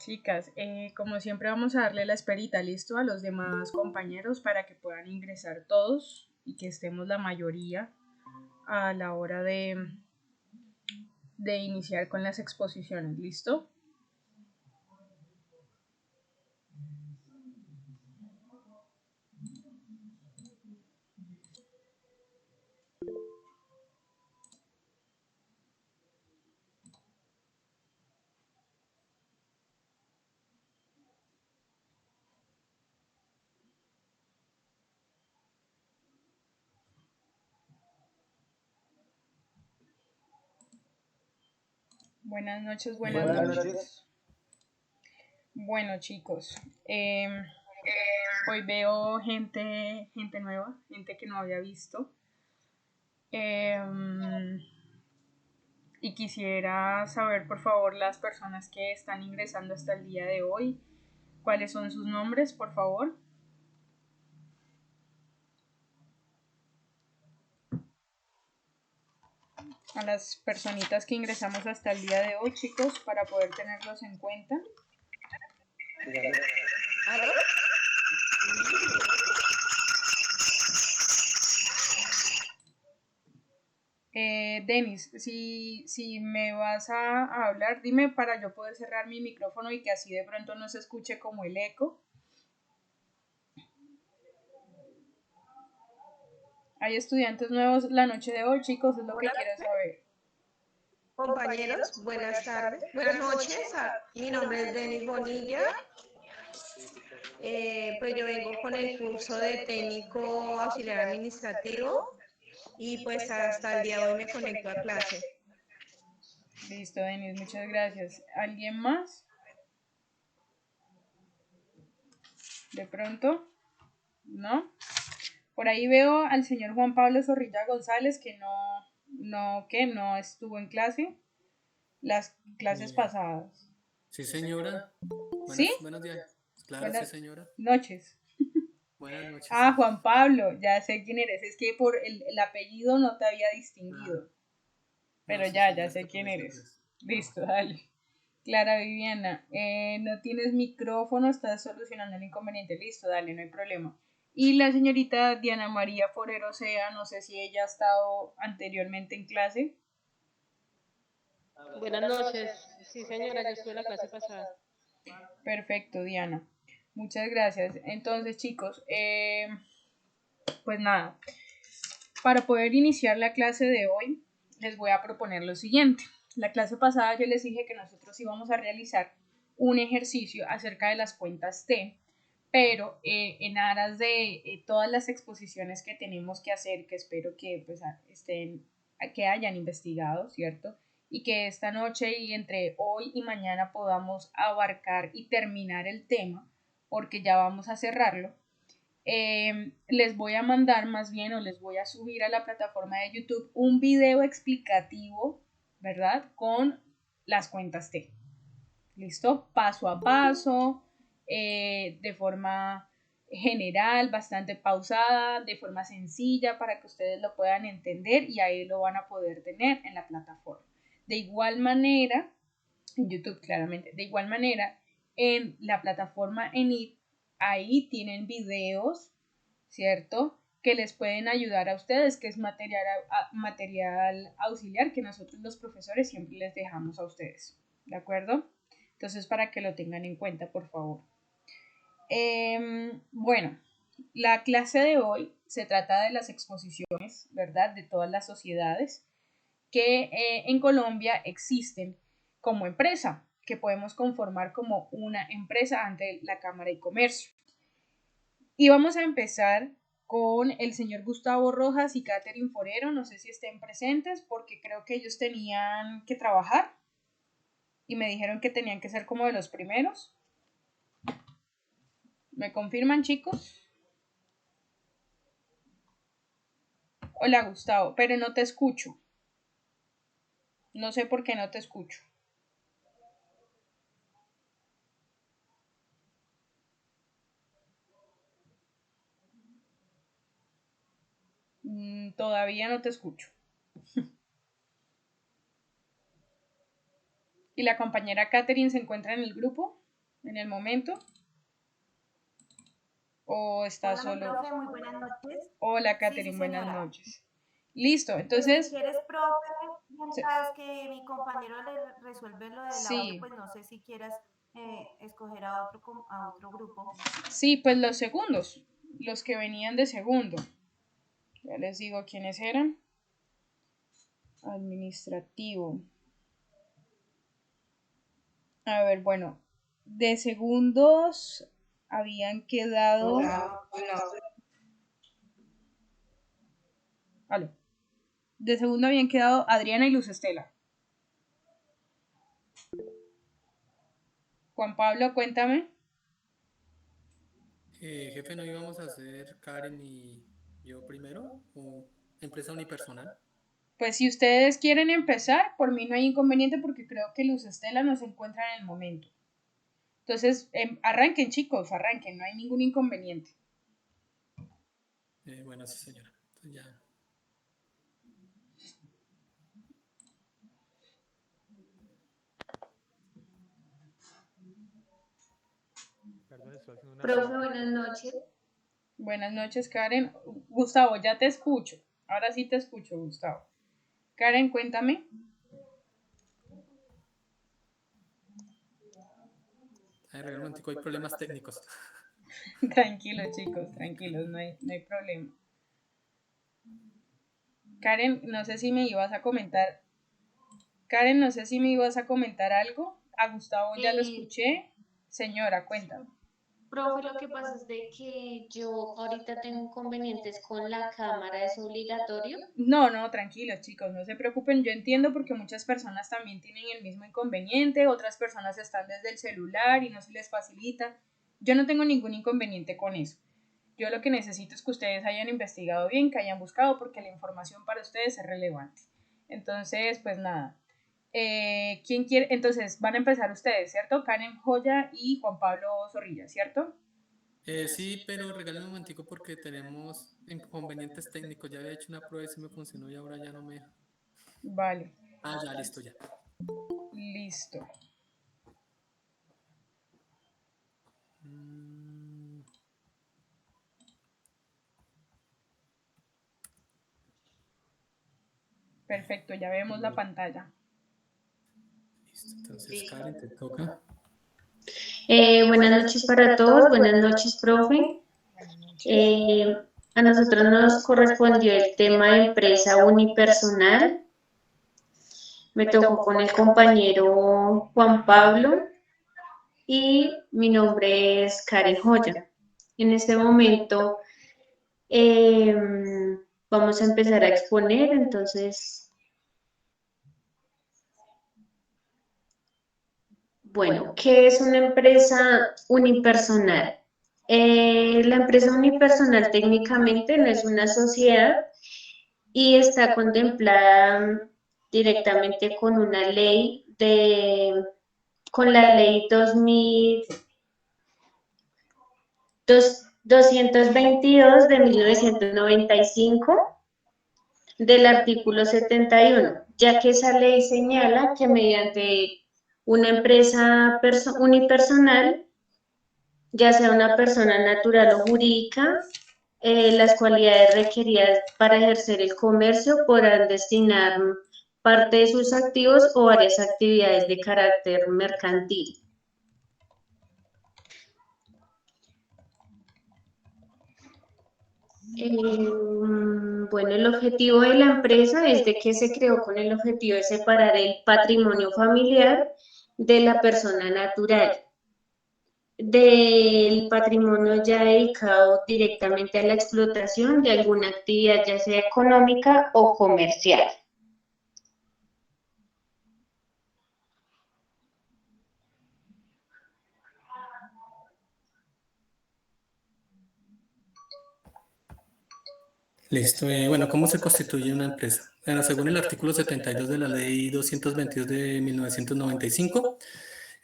Chicas, como siempre vamos a darle la esperita, listo, a los demás compañeros para que puedan ingresar todos y que estemos la mayoría a la hora de iniciar con las exposiciones, ¿listo? Buenas noches, buenas Buenas noches. noches. Bueno, chicos, hoy veo gente nueva, gente que no había visto. Y quisiera saber, por favor, las personas que están ingresando hasta el día de hoy, cuáles son sus nombres, por favor. A las personitas que ingresamos hasta el día de hoy, chicos, para poder tenerlos en cuenta. ¿Aló? Denis, si me vas a hablar, dime para yo poder cerrar mi micrófono y que así de pronto no se escuche como el eco. Hay estudiantes nuevos la noche de hoy, chicos, es lo que quiero saber. Compañeros, buenas tardes, buenas noches. Mi nombre es Denis Bonilla. Pues yo vengo con el curso de técnico auxiliar administrativo y pues hasta el día de hoy me conecto a clase. Listo, Denis, muchas gracias. ¿Alguien más? ¿De pronto? ¿No? Por ahí veo al señor Juan Pablo Zorrilla González que no estuvo en clase las clases pasadas. Sí, señora. ¿Sí? Buenos días. Claro, Buenas sí, señora. noches. Buenas noches. Ah, Juan Pablo, ya sé quién eres. Es que por el apellido no te había distinguido. Pero No, sí, ya señora, sé está quién con eres. nosotros. Listo, dale. Clara Viviana, no tienes micrófono, estás solucionando el inconveniente. Listo, dale, no hay problema. Y la señorita Diana María Forero Sea, no sé si ella ha estado anteriormente en clase. Buenas noches. Sí, señora, yo estuve en la clase pasada. Perfecto, Diana. Muchas gracias. Entonces, chicos, pues nada, para poder iniciar la clase de hoy, les voy a proponer lo siguiente. La clase pasada yo les dije que nosotros íbamos a realizar un ejercicio acerca de las cuentas T, pero en aras de todas las exposiciones que tenemos que hacer, que espero que pues, que hayan investigado, ¿cierto? Y que esta noche y entre hoy y mañana podamos abarcar y terminar el tema, porque ya vamos a cerrarlo. Les voy a mandar más bien o les voy a subir a la plataforma de YouTube un video explicativo, ¿verdad? Con las cuentas T. ¿Listo? Paso a paso, de forma general, bastante pausada, de forma sencilla para que ustedes lo puedan entender y ahí lo van a poder tener en la plataforma. De igual manera, en YouTube claramente, de igual manera, en la plataforma ENIT, ahí tienen videos, ¿cierto? Que les pueden ayudar a ustedes, que es material auxiliar que nosotros los profesores siempre les dejamos a ustedes, ¿de acuerdo? Entonces, para que lo tengan en cuenta, por favor. Bueno, la clase de hoy se trata de las exposiciones, ¿verdad? De todas las sociedades que en Colombia existen como empresa, que podemos conformar como una empresa ante la Cámara de Comercio. Y vamos a empezar con el señor Gustavo Rojas y Catherine Forero, no sé si estén presentes porque creo que ellos tenían que trabajar y me dijeron que tenían que ser como de los primeros. ¿Me confirman, chicos? Hola, Gustavo, pero no te escucho. No sé por qué no te escucho. Todavía no te escucho. ¿Y la compañera Catherine se encuentra en el grupo? en el momento? ¿O está Hola, solo? profe, muy buenas noches. Hola, Sí, Catherine, sí, buenas señora. noches. Listo, Pues si entonces, quieres, profe, mientras que mi compañero le resuelve lo del audio, sí, pues no sé si quieras escoger a a otro grupo. sí, pues los segundos, los que venían de segundo. Ya les digo quiénes eran. Administrativo. A ver, bueno, de segundos habían quedado. Aló. De segundo habían quedado Adriana y Luz Estela. Juan Pablo, cuéntame. Jefe, ¿no íbamos a hacer Karen y yo primero? ¿O empresa unipersonal? Pues si ustedes quieren empezar, por mí no hay inconveniente porque creo que Luz Estela no se encuentra en el momento. Entonces, arranquen chicos, arranquen, no hay ningún inconveniente. Bueno, sí, señora. Entonces ya. Perdón, estoy haciendo una Profe, pregunta. buenas noches. Buenas noches, Karen. Gustavo, ya te escucho. Ahora sí te escucho, Gustavo. Karen, cuéntame. Ay, realmente hay problemas técnicos. Tranquilos, chicos, tranquilos, no hay problema. Karen, no sé si me ibas a comentar. Karen, no sé si me ibas a comentar algo. A Gustavo ya lo escuché. Señora, cuéntame. Profe, lo que pasa es de que yo ahorita tengo inconvenientes con la cámara, ¿es obligatorio? No, no, tranquilos, chicos, no se preocupen. Yo entiendo porque muchas personas también tienen el mismo inconveniente. Otras personas están desde el celular y no se les facilita. Yo no tengo ningún inconveniente con eso. Yo lo que necesito es que ustedes hayan investigado bien, que hayan buscado, porque la información para ustedes es relevante. Entonces, pues nada. ¿Quién quiere? Entonces, van a empezar ustedes, ¿cierto? Karen Joya y Juan Pablo Zorrilla, ¿cierto? Sí, pero regálame un momentico porque tenemos inconvenientes técnicos. Ya había hecho una prueba y sí me funcionó y ahora ya no me deja. Vale, Ah, ya, listo, ya. listo. Mm, Perfecto, ya vemos la pantalla. listo, entonces Karen, te toca. Buenas noches para todos, buenas noches, profe. Eh, a nosotros nos correspondió el tema de empresa unipersonal. Me tocó con el compañero Juan Pablo y mi nombre es Karen Joya. En este momento vamos a empezar a exponer, entonces, bueno, ¿qué es una empresa unipersonal? La empresa unipersonal técnicamente no es una sociedad y está contemplada directamente con una ley con la ley 222 de 1995 del artículo 71, ya que esa ley señala que mediante una empresa unipersonal, ya sea una persona natural o jurídica, las cualidades requeridas para ejercer el comercio podrán destinar parte de sus activos o varias actividades de carácter mercantil. Bueno, el objetivo de la empresa es de que se creó con el objetivo de separar el patrimonio familiar de la persona natural, del patrimonio ya dedicado directamente a la explotación de alguna actividad, ya sea económica o comercial. Listo. Bueno, ¿cómo se constituye una empresa? Bueno, según el artículo 72 de la ley 222 de 1995,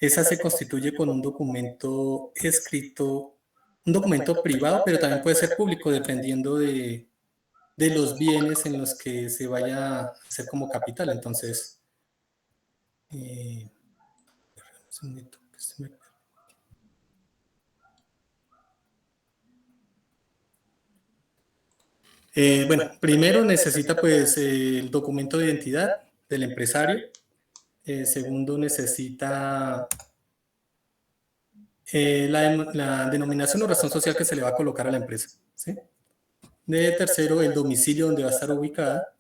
esa se constituye con un documento escrito, un documento privado, pero también puede ser público, dependiendo de los bienes en los que se vaya a hacer como capital. Entonces, un segundito, que se me- Bueno, primero necesita pues el documento de identidad del empresario. Segundo, necesita la denominación o razón social que se le va a colocar a la empresa, ¿sí? De tercero, el domicilio donde va a estar ubicada.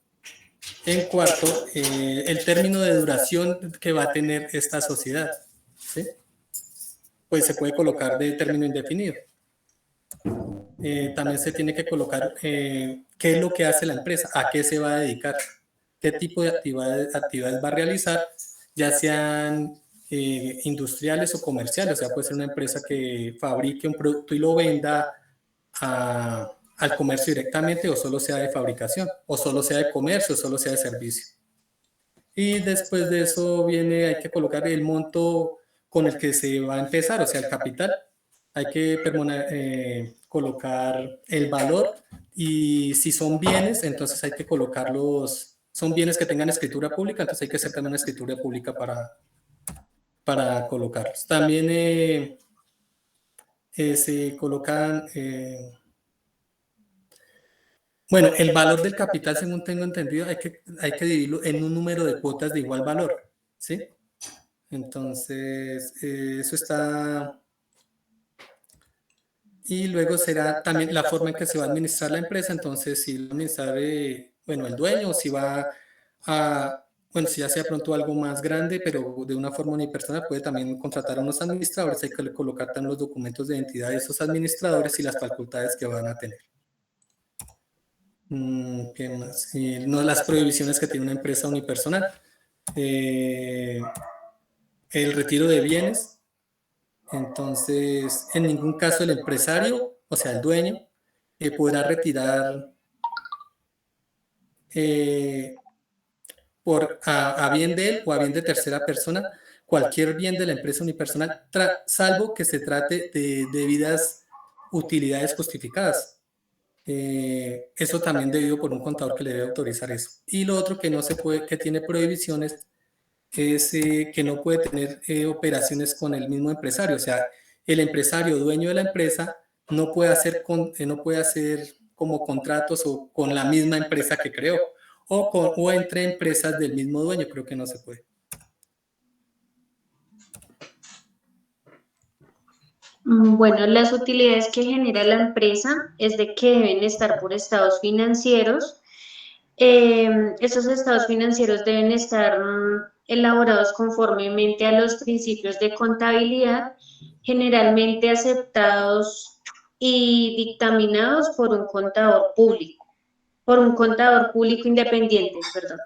En cuarto, el término de duración que va a tener esta sociedad, ¿sí? Pues se puede colocar de término indefinido. También se tiene que colocar qué es lo que hace la empresa, a qué se va a dedicar, qué tipo de actividades va a realizar, ya sean industriales o comerciales, o sea, puede ser una empresa que fabrique un producto y lo venda al comercio directamente, o solo sea de fabricación, o solo sea de comercio, o solo sea de servicio. Y después de eso hay que colocar el monto con el que se va a empezar, o sea, el capital. Hay que colocar el valor, y si son bienes, entonces hay que colocarlos, son bienes que tengan escritura pública, entonces hay que hacer también una escritura pública para colocarlos. También se colocan, bueno, el valor del capital, según tengo entendido, hay que dividirlo en un número de cuotas de igual valor, ¿sí? Entonces, eso está. Y luego será también la forma en que se va a administrar la empresa. Entonces, si va a administrar, bueno, el dueño, si va bueno, si ya sea pronto algo más grande, pero de una forma unipersonal, puede también contratar a unos administradores. Hay que colocar también los documentos de identidad de esos administradores y las facultades que van a tener. ¿Qué más? No, las prohibiciones que tiene una empresa unipersonal. El retiro de bienes. Entonces, en ningún caso el empresario, o sea, el dueño, podrá retirar a bien de él o a bien de tercera persona cualquier bien de la empresa unipersonal, salvo que se trate de debidas utilidades justificadas. Eso también debido por un contador que le debe autorizar eso. Y lo otro que no se puede, que tiene prohibiciones, es que no puede tener operaciones con el mismo empresario. O sea, el empresario dueño de la empresa no puede hacer como contratos o con la misma empresa que creó, o entre empresas del mismo dueño. Creo que no se puede. Bueno, las utilidades que genera la empresa es de que deben estar por estados financieros. Estos estados financieros deben estar elaborados conformemente a los principios de contabilidad, generalmente aceptados y dictaminados por un contador público independiente, perdón.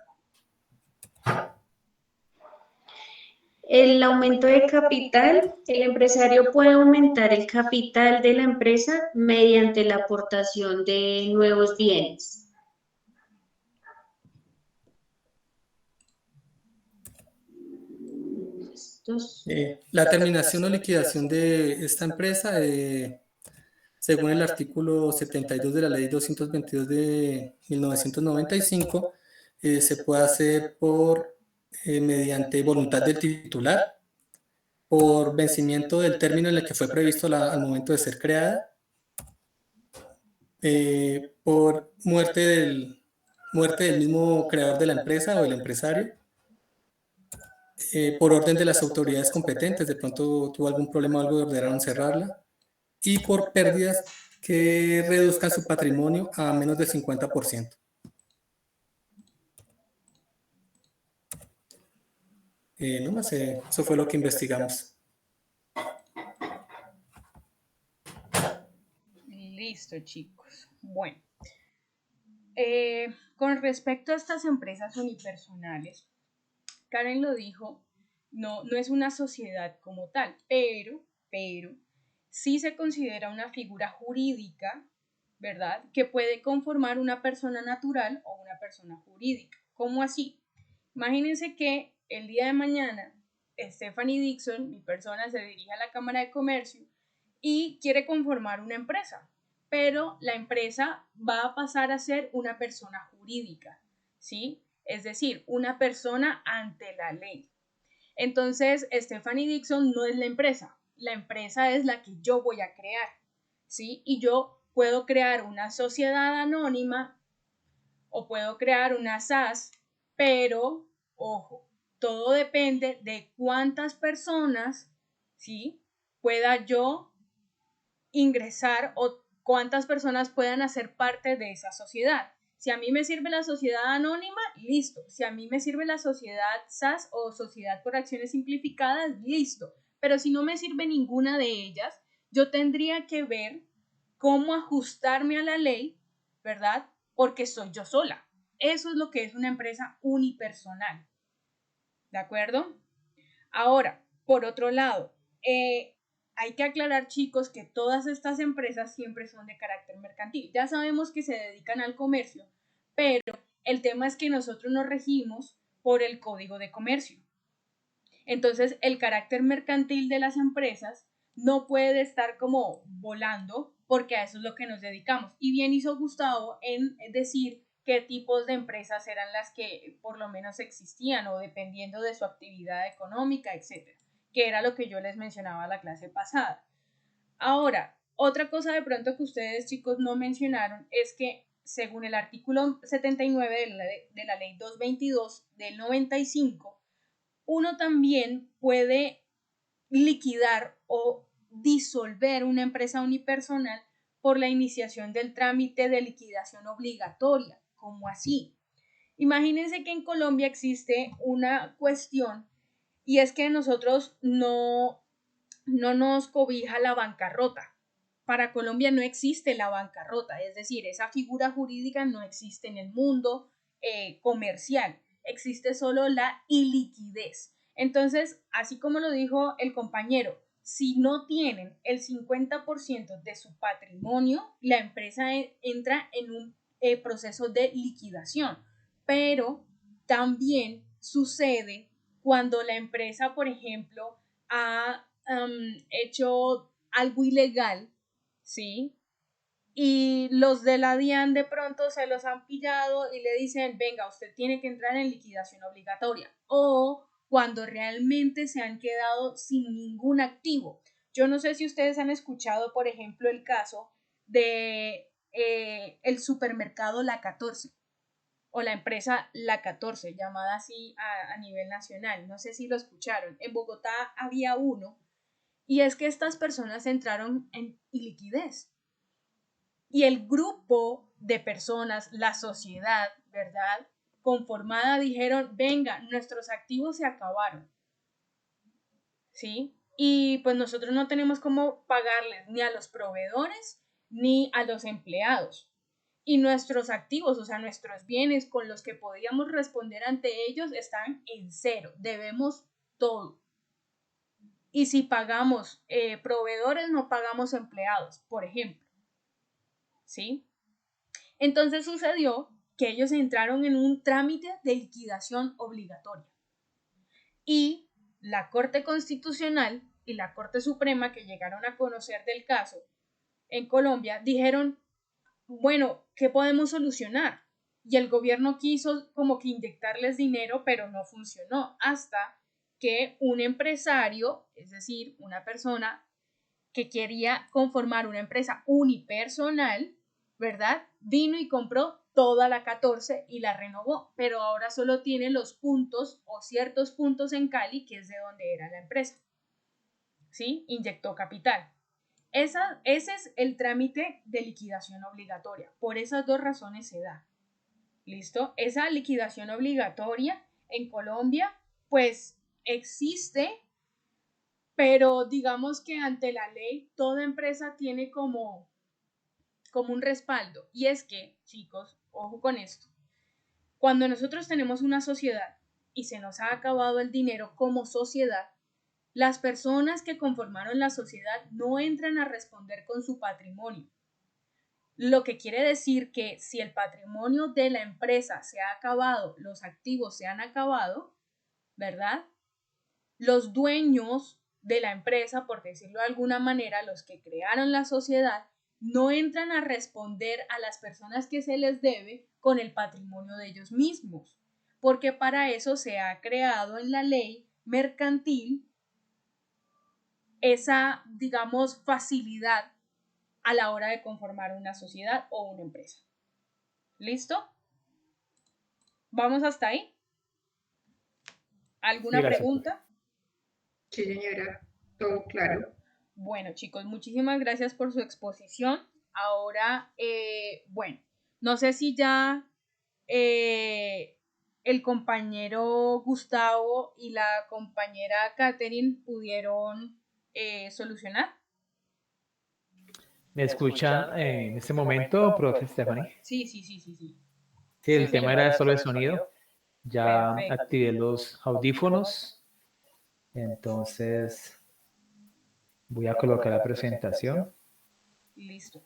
El aumento de capital, el empresario puede aumentar el capital de la empresa mediante la aportación de nuevos bienes. La terminación o liquidación de esta empresa, según el artículo 72 de la ley 222 de 1995, se puede hacer mediante voluntad del titular, por vencimiento del término en el que fue previsto al momento de ser creada, por muerte del mismo creador de la empresa o del empresario, por orden de las autoridades competentes, de pronto tuvo algún problema o algo y ordenaron cerrarla, y por pérdidas que reduzcan su patrimonio a menos del 50%. No más, eso fue lo que investigamos. Listo, chicos. Bueno, con respecto a estas empresas unipersonales, Karen lo dijo, no es una sociedad como tal, pero sí se considera una figura jurídica, ¿verdad? Que puede conformar una persona natural o una persona jurídica. ¿Cómo así? Imagínense que el día de mañana Stephanie Dixon, mi persona, se dirige a la Cámara de Comercio y quiere conformar una empresa, pero la empresa va a pasar a ser una persona jurídica, ¿sí? Es decir, una persona ante la ley. Entonces, Stephanie Dixon no es la empresa es la que yo voy a crear, ¿sí? Y yo puedo crear una sociedad anónima o puedo crear una SAS, pero, ojo, todo depende de cuántas personas, ¿sí?, pueda yo ingresar o cuántas personas puedan hacer parte de esa sociedad. Si a mí me sirve la sociedad anónima, listo. Si a mí me sirve la sociedad SAS o sociedad por acciones simplificadas, listo. Pero si no me sirve ninguna de ellas, yo tendría que ver cómo ajustarme a la ley, ¿verdad? Porque soy yo sola. Eso es lo que es una empresa unipersonal. ¿De acuerdo? Ahora, por otro lado, hay que aclarar, chicos, que todas estas empresas siempre son de carácter mercantil. Ya sabemos que se dedican al comercio, pero el tema es que nosotros nos regimos por el Código de Comercio. Entonces, el carácter mercantil de las empresas no puede estar como volando, porque a eso es lo que nos dedicamos. Y bien hizo Gustavo en decir qué tipos de empresas eran las que por lo menos existían o dependiendo de su actividad económica, etcétera, que era lo que yo les mencionaba la clase pasada. Ahora, otra cosa de pronto que ustedes, chicos, no mencionaron es que según el artículo 79 de la ley 222 del 95, uno también puede liquidar o disolver una empresa unipersonal por la iniciación del trámite de liquidación obligatoria. ¿Cómo así? Imagínense que en Colombia existe una cuestión y es que nosotros no nos cobija la bancarrota. Para Colombia no existe la bancarrota, es decir, esa figura jurídica no existe en el mundo comercial, existe solo la iliquidez. Entonces, así como lo dijo el compañero, si no tienen el 50% de su patrimonio, la empresa entra en un proceso de liquidación, pero también sucede cuando la empresa, por ejemplo, ha hecho algo ilegal, ¿sí? Y los de la DIAN de pronto se los han pillado y le dicen, venga, usted tiene que entrar en liquidación obligatoria. O cuando realmente se han quedado sin ningún activo. Yo no sé si ustedes han escuchado, por ejemplo, el caso de el supermercado La 14 o la empresa La 14, llamada así a nivel nacional. No sé si lo escucharon. En Bogotá había uno y es que estas personas entraron en iliquidez. Y el grupo de personas, la sociedad, ¿verdad?, conformada dijeron, venga, nuestros activos se acabaron, ¿sí? Y pues nosotros no tenemos cómo pagarles ni a los proveedores ni a los empleados. Y nuestros activos, o sea, nuestros bienes con los que podíamos responder ante ellos están en cero, debemos todo. Y si pagamos proveedores, no pagamos empleados, por ejemplo, ¿sí? Entonces sucedió que ellos entraron en un trámite de liquidación obligatoria. Y la Corte Constitucional y la Corte Suprema, que llegaron a conocer del caso en Colombia, dijeron, bueno, ¿qué podemos solucionar? Y el gobierno quiso como que inyectarles dinero, pero no funcionó hasta que un empresario, es decir, una persona que quería conformar una empresa unipersonal, ¿verdad?, vino y compró toda la 14 y la renovó, pero ahora solo tiene los puntos o ciertos puntos en Cali, que es de donde era la empresa, ¿sí? Inyectó capital. Ese es el trámite de liquidación obligatoria. Por esas dos razones se da. ¿Listo? Esa liquidación obligatoria en Colombia, pues existe, pero digamos que ante la ley toda empresa tiene como un respaldo. Y es que, chicos, ojo con esto. Cuando nosotros tenemos una sociedad y se nos ha acabado el dinero como sociedad, las personas que conformaron la sociedad no entran a responder con su patrimonio. Lo que quiere decir que si el patrimonio de la empresa se ha acabado, los activos se han acabado, ¿verdad?, los dueños de la empresa, por decirlo de alguna manera, los que crearon la sociedad, no entran a responder a las personas que se les debe con el patrimonio de ellos mismos, porque para eso se ha creado en la ley mercantil esa, digamos, facilidad a la hora de conformar una sociedad o una empresa. ¿Listo? ¿Vamos hasta ahí? ¿Alguna Sí, gracias, pregunta? Sí, señora, todo claro. Bueno, chicos, muchísimas gracias por su exposición. Ahora, bueno, no sé si ya el compañero Gustavo y la compañera Catherine pudieron solucionar. ¿Me escuchan en este momento, profe Stephanie? Sí, sí, sí, sí, sí. Sí, el Sí, tema señor. era solo el sonido. Ya Perfecto. activé los audífonos. Entonces, voy a colocar la presentación. Listo.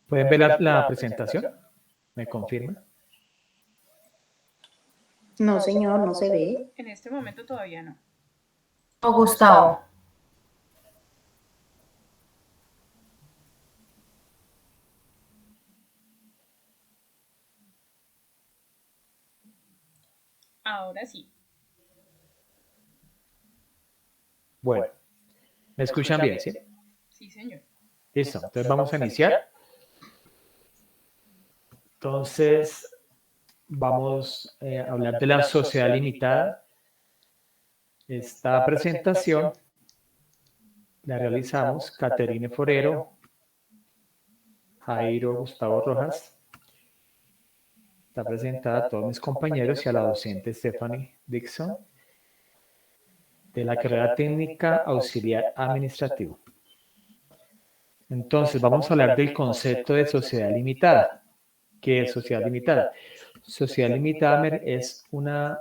¿Pueden ver la presentación? ¿Me confirman? No, señor, no se ve. En este momento todavía no. O Gustavo. Ahora sí. Bueno, ¿me escuchan bien? ¿Sí? Sí, señor. Listo, entonces vamos a iniciar. Entonces, vamos a hablar de la sociedad limitada. Esta presentación la realizamos Caterine Forero, Jairo Gustavo Rojas. Está presentada a todos mis compañeros y a la docente Stephanie Dixon de la carrera técnica auxiliar administrativo. Entonces, vamos a hablar del concepto de sociedad limitada. ¿Qué es sociedad limitada? Sociedad limitada es una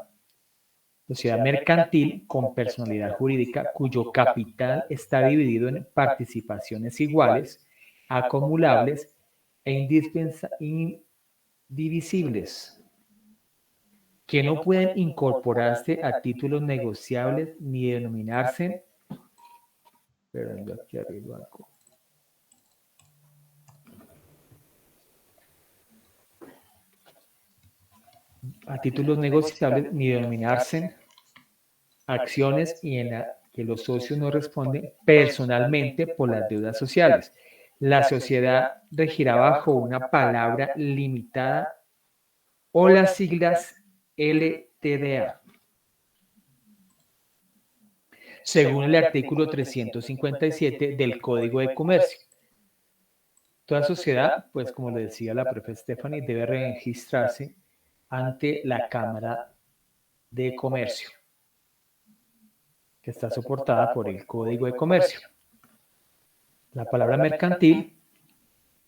sociedad mercantil con personalidad jurídica cuyo capital está dividido en participaciones iguales, acumulables e indivisibles, que no pueden incorporarse a títulos negociables ni denominarse, aquí arriba algo. A títulos negociables ni denominarse acciones y en la que los socios no responden personalmente por las deudas sociales. La sociedad regirá bajo una palabra limitada o las siglas LTDA. Según el artículo 357 del Código de Comercio. Toda sociedad, pues como le decía la profe Stephanie, debe registrarse ante la Cámara de Comercio, que está soportada por el Código de Comercio. La palabra mercantil,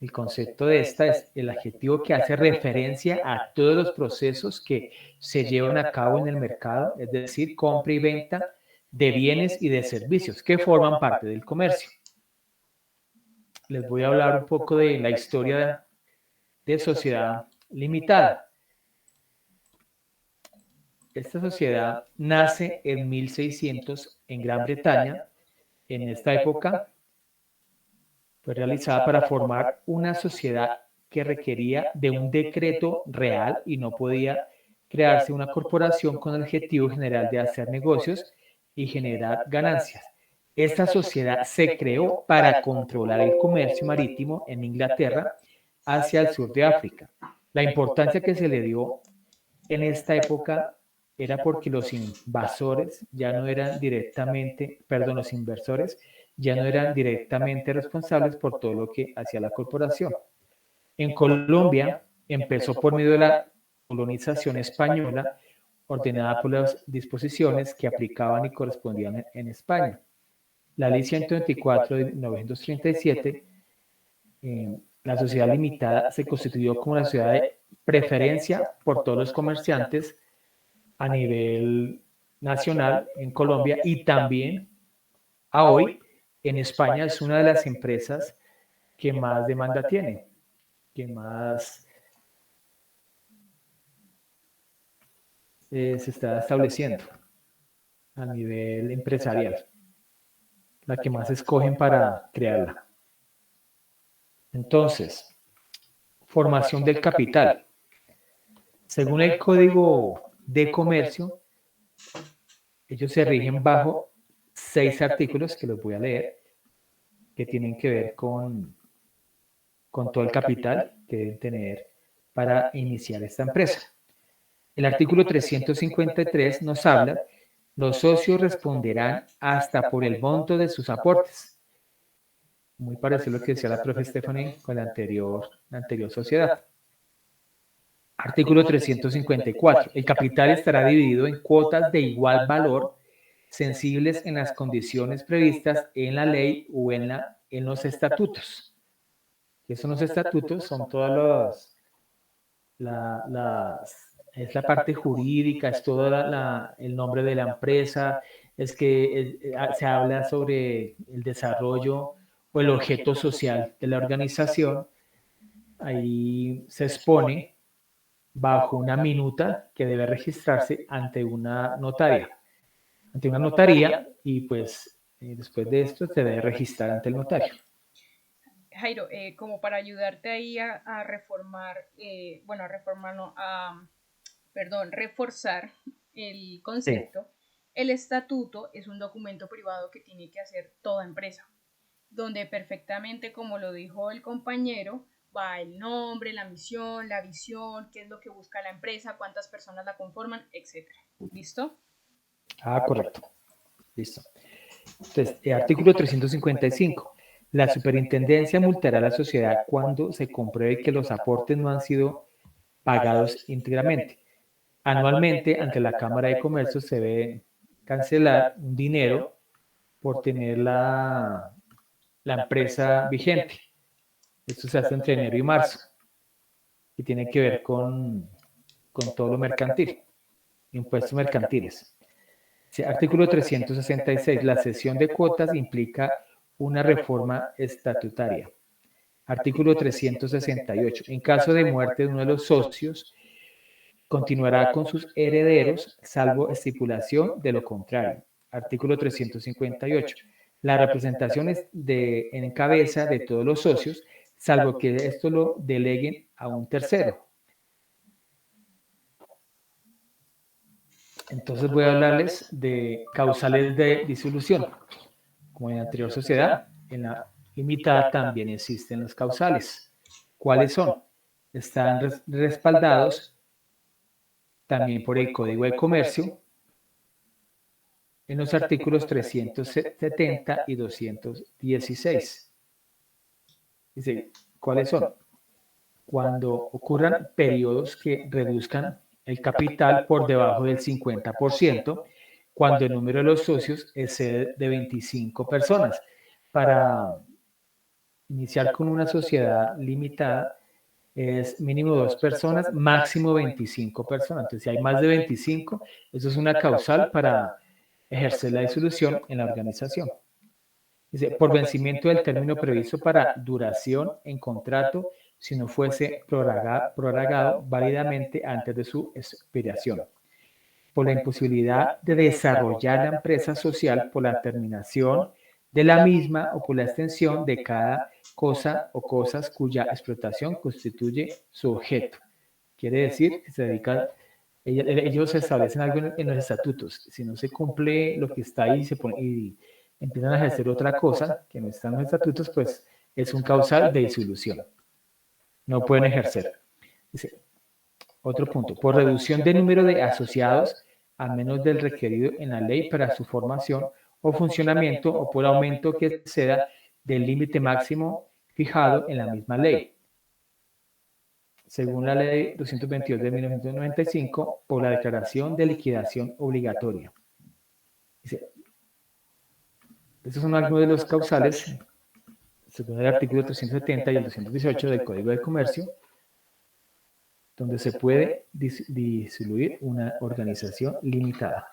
el concepto de esta es el adjetivo que hace referencia a todos los procesos que se llevan a cabo en el mercado, es decir, compra y venta de bienes y de servicios que forman parte del comercio. Les voy a hablar un poco de la historia de sociedad limitada. Esta sociedad nace en 1600 en Gran Bretaña. En esta época fue realizada para formar una sociedad que requería de un decreto real y no podía crearse una corporación con el objetivo general de hacer negocios y generar ganancias. Esta sociedad se creó para controlar el comercio marítimo en Inglaterra hacia el sur de África. La importancia que se le dio en esta época era porque los invasores ya no eran directamente, perdón, los inversores ya no eran directamente responsables por todo lo que hacía la corporación. En Colombia empezó por medio de la colonización española, ordenada por las disposiciones que aplicaban y correspondían en España. La Ley 124 de 1937, la sociedad limitada se constituyó como una sociedad de preferencia por todos los comerciantes a nivel nacional en Colombia y también a hoy en España es una de las empresas que más demanda tiene, que más se está estableciendo a nivel empresarial, la que más escogen para crearla. Entonces, formación del capital. Según el Código de Comercio, ellos se rigen bajo 6 artículos que los voy a leer, que tienen que ver con todo el capital que deben tener para iniciar esta empresa. El artículo 353 nos habla: los socios responderán hasta por el monto de sus aportes. Muy parecido a lo que decía la profe Stephanie con la anterior sociedad. Artículo 354. El capital estará dividido en cuotas de igual valor, sensibles en las condiciones previstas en la ley o en los estatutos. ¿Qué son los estatutos? Son todas es la parte jurídica, es todo el nombre de la empresa, es que se habla sobre el desarrollo o el objeto social de la organización. Ahí se expone bajo una minuta que debe registrarse ante una notaria. Ante una notaría, y pues después de esto se debe registrar ante el notario. Jairo, como para ayudarte ahí a reformar, reforzar el concepto, sí. El estatuto es un documento privado que tiene que hacer toda empresa, donde perfectamente, como lo dijo el compañero, va el nombre, la misión, la visión, qué es lo que busca la empresa, cuántas personas la conforman, etc. ¿Listo? Correcto. Listo. Entonces, artículo 355. La superintendencia multará a la sociedad cuando se compruebe que los aportes no han sido pagados íntegramente. Anualmente, ante la Cámara de Comercio se debe cancelar un dinero por tener la empresa vigente. Esto se hace entre enero y marzo y tiene que ver con todo lo mercantil, impuestos mercantiles. Artículo 366. La cesión de cuotas implica una reforma estatutaria. Artículo 368. En caso de muerte de uno de los socios, continuará con sus herederos, salvo estipulación de lo contrario. Artículo 358. La representación es en cabeza de todos los socios, salvo que esto lo deleguen a un tercero. Entonces voy a hablarles de causales de disolución. Como en la anterior sociedad, en la limitada también existen los causales. ¿Cuáles son? Están respaldados también por el Código de Comercio en los artículos 370 y 216. Dice, ¿cuáles son? Cuando ocurran periodos que reduzcan el capital por debajo del 50%, cuando el número de los socios excede de 25 personas. Para iniciar con una sociedad limitada es mínimo 2 personas, máximo 25 personas. Entonces, si hay más de 25, eso es una causal para ejercer la disolución en la organización. Dice, por vencimiento del término previsto para duración en contrato, si no fuese prorrogado válidamente antes de su expiración. Por la imposibilidad de desarrollar la empresa social por la terminación de la misma o por la extensión de cada cosa o cosas cuya explotación constituye su objeto. Quiere decir que se dedican, ellos establecen algo en los estatutos. Si no se cumple lo que está ahí y empiezan a ejercer otra cosa que no está en los estatutos, pues es un causal de disolución. No pueden ejercer. Dice, otro punto, por reducción del número de asociados a menos del requerido en la ley para su formación o funcionamiento o por aumento que exceda del límite máximo fijado en la misma ley. Según la ley 222 de 1995, por la declaración de liquidación obligatoria. Dice, estos son algunos de los causales, según el artículo 370 y el 218 del Código de Comercio, donde se puede disoluir una organización limitada.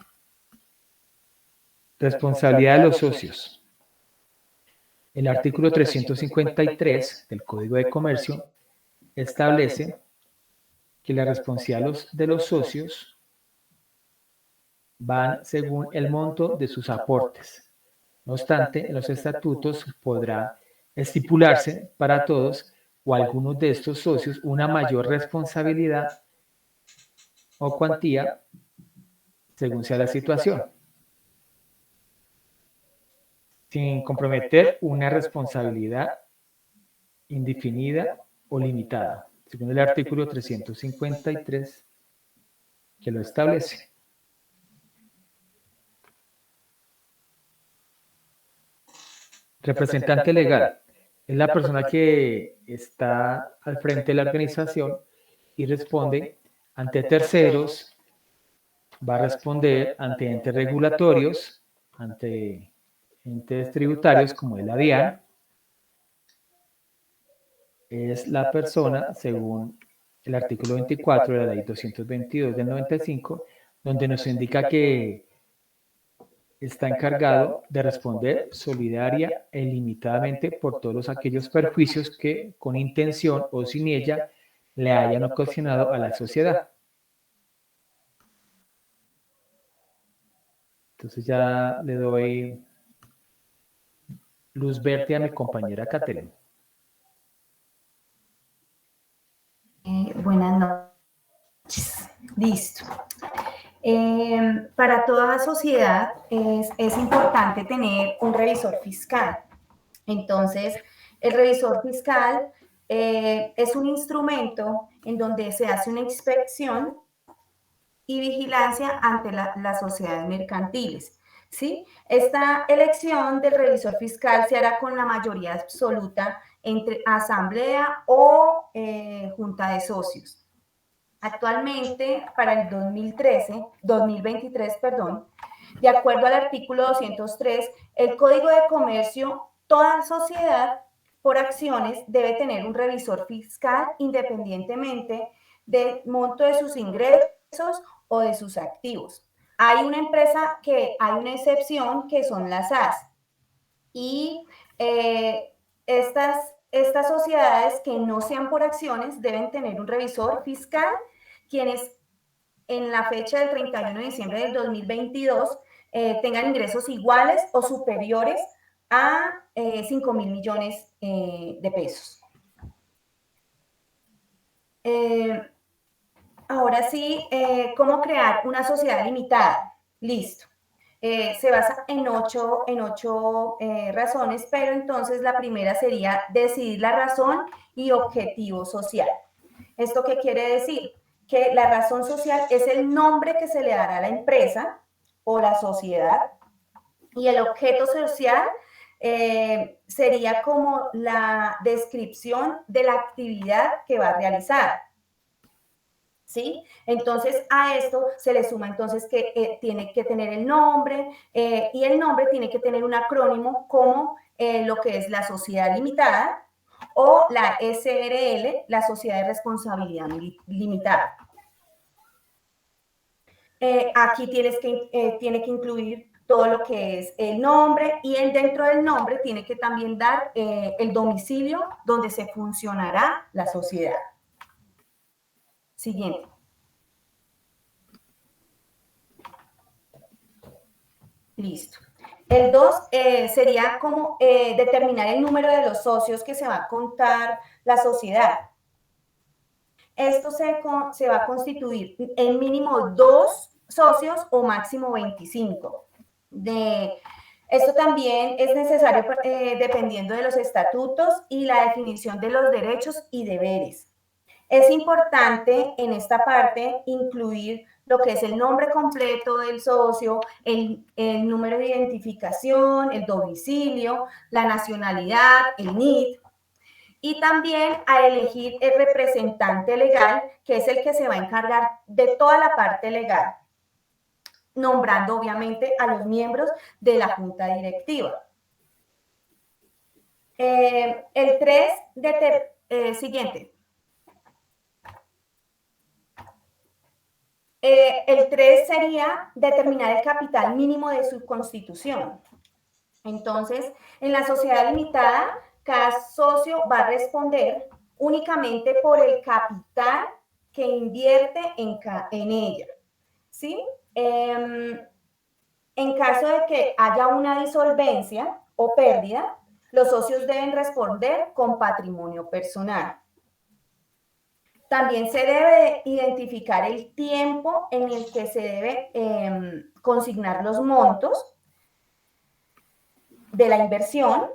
Responsabilidad de los socios. El artículo 353 del Código de Comercio establece que la responsabilidad de los socios van según el monto de sus aportes. No obstante, en los estatutos podrá estipularse para todos o algunos de estos socios una mayor responsabilidad o cuantía, según sea la situación, sin comprometer una responsabilidad indefinida o limitada, según el artículo 353 que lo establece. Representante legal es la persona que está al frente de la organización y responde ante terceros, va a responder ante entes regulatorios, ante entes tributarios como el DIAN. Es la persona, según el artículo 24 de la ley 222 del 95, donde nos indica que está encargado de responder solidaria e ilimitadamente por todos aquellos perjuicios que, con intención o sin ella, le hayan ocasionado a la sociedad. Entonces ya le doy luz verde a mi compañera Catherine. Buenas noches. Listo. Para toda sociedad es importante tener un revisor fiscal. Entonces, el revisor fiscal es un instrumento en donde se hace una inspección y vigilancia ante las sociedades mercantiles. ¿Sí? Esta elección del revisor fiscal se hará con la mayoría absoluta entre asamblea o junta de socios. Actualmente, para el 2023, de acuerdo al artículo 203, el Código de Comercio, toda sociedad por acciones debe tener un revisor fiscal independientemente del monto de sus ingresos o de sus activos. Hay una empresa que hay una excepción que son las SAS y estas sociedades que no sean por acciones deben tener un revisor fiscal, quienes en la fecha del 31 de diciembre del 2022 tengan ingresos iguales o superiores a 5.000 millones de pesos. Ahora sí, ¿cómo crear una sociedad limitada? Listo. Se basa en ocho razones, pero entonces la primera sería decidir la razón y objetivo social. ¿Esto qué quiere decir? Que la razón social es el nombre que se le dará a la empresa o la sociedad, y el objeto social sería como la descripción de la actividad que va a realizar. ¿Sí? Entonces a esto se le suma entonces que tiene que tener el nombre y el nombre tiene que tener un acrónimo como lo que es la sociedad limitada o la SRL, la sociedad de responsabilidad limitada. Aquí tiene que incluir todo lo que es el nombre y dentro del nombre tiene que también dar el domicilio donde se funcionará la sociedad. Siguiente. Listo. El 2 sería como determinar el número de los socios que se va a contar la sociedad. Esto se va a constituir en mínimo 2 socios o máximo 25. Esto también es necesario dependiendo de los estatutos y la definición de los derechos y deberes. Es importante en esta parte incluir lo que es el nombre completo del socio, el número de identificación, el domicilio, la nacionalidad, el NID, y también a elegir el representante legal, que es el que se va a encargar de toda la parte legal, nombrando obviamente a los miembros de la junta directiva. El 3, siguiente. El 3 sería determinar el capital mínimo de su constitución. Entonces, en la sociedad limitada, cada socio va a responder únicamente por el capital que invierte en ella. ¿Sí? En caso de que haya una disolvencia o pérdida, los socios deben responder con patrimonio personal. También se debe identificar el tiempo en el que se debe consignar los montos de la inversión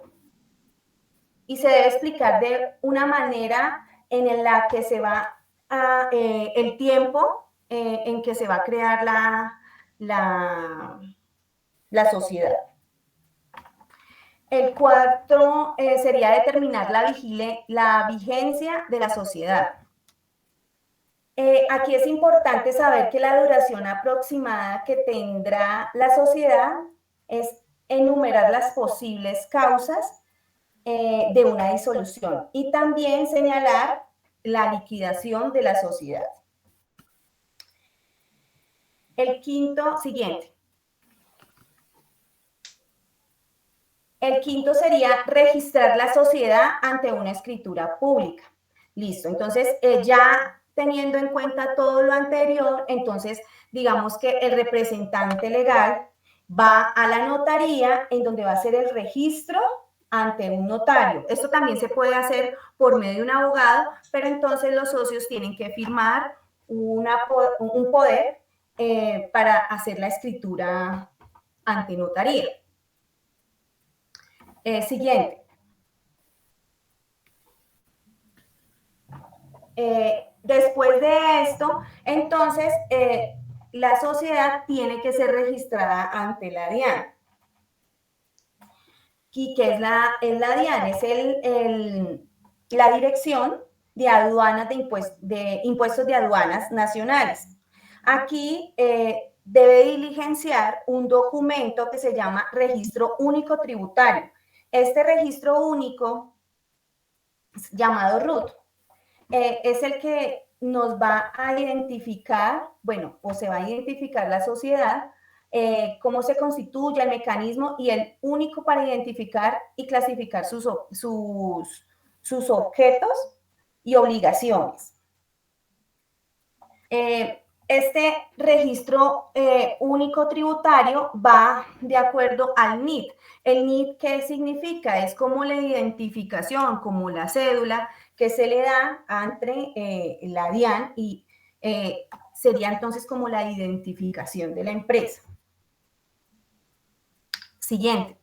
y se debe explicar de una manera en la que se va a, el tiempo en que se va a crear la sociedad. El cuarto sería determinar la vigencia de la sociedad. Aquí es importante saber que la duración aproximada que tendrá la sociedad es enumerar las posibles causas de una disolución y también señalar la liquidación de la sociedad. El quinto, siguiente. El quinto sería registrar la sociedad ante una escritura pública. Listo, entonces ya teniendo en cuenta todo lo anterior, entonces digamos que el representante legal va a la notaría en donde va a hacer el registro ante un notario. Esto también se puede hacer por medio de un abogado, pero entonces los socios tienen que firmar un poder para hacer la escritura ante notaría. Siguiente. Después de esto, entonces, la sociedad tiene que ser registrada ante la DIAN. ¿Y qué es la DIAN? Es la Dirección de Aduanas de Impuestos de Aduanas Nacionales. Aquí debe diligenciar un documento que se llama Registro Único Tributario. Este registro único, llamado RUT, es el que nos va a identificar, bueno, o se va a identificar la sociedad, cómo se constituye el mecanismo y el único para identificar y clasificar sus objetos y obligaciones. Este registro único tributario va de acuerdo al NIT. El NIT, ¿qué significa? Es como la identificación, como la cédula que se le da entre la DIAN y sería entonces como la identificación de la empresa. Siguiente.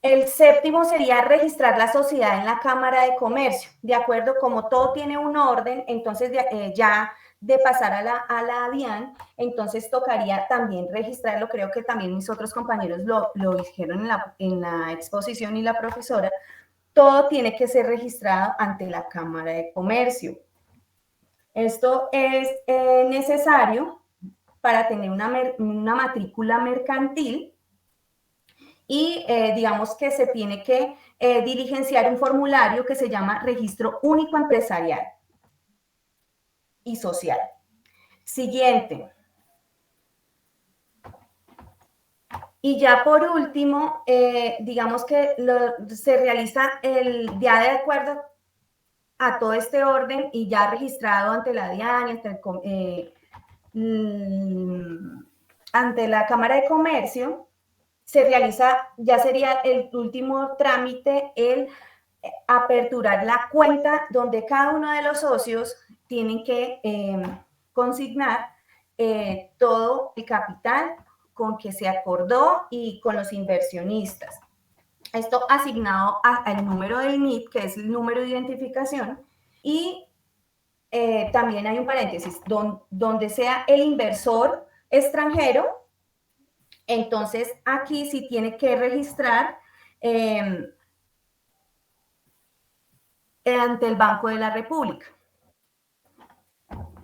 El séptimo sería registrar la sociedad en la Cámara de Comercio. De acuerdo, como todo tiene un orden, entonces ya de pasar a la DIAN, entonces tocaría también registrarlo. Creo que también mis otros compañeros lo dijeron en la exposición y la profesora. Todo tiene que ser registrado ante la Cámara de Comercio. Esto es necesario para tener una matrícula mercantil y digamos que se tiene que diligenciar un formulario que se llama Registro Único Empresarial y Social. Siguiente. Y ya por último, digamos que se realiza ya de acuerdo a todo este orden y ya registrado ante la DIAN, ante la Cámara de Comercio, se realiza, ya sería el último trámite, el aperturar la cuenta donde cada uno de los socios tienen que consignar todo el capital con que se acordó y con los inversionistas. Esto asignado al número del NIT, que es el número de identificación, y también hay un paréntesis, donde sea el inversor extranjero. Entonces, aquí sí tiene que registrar ante el Banco de la República.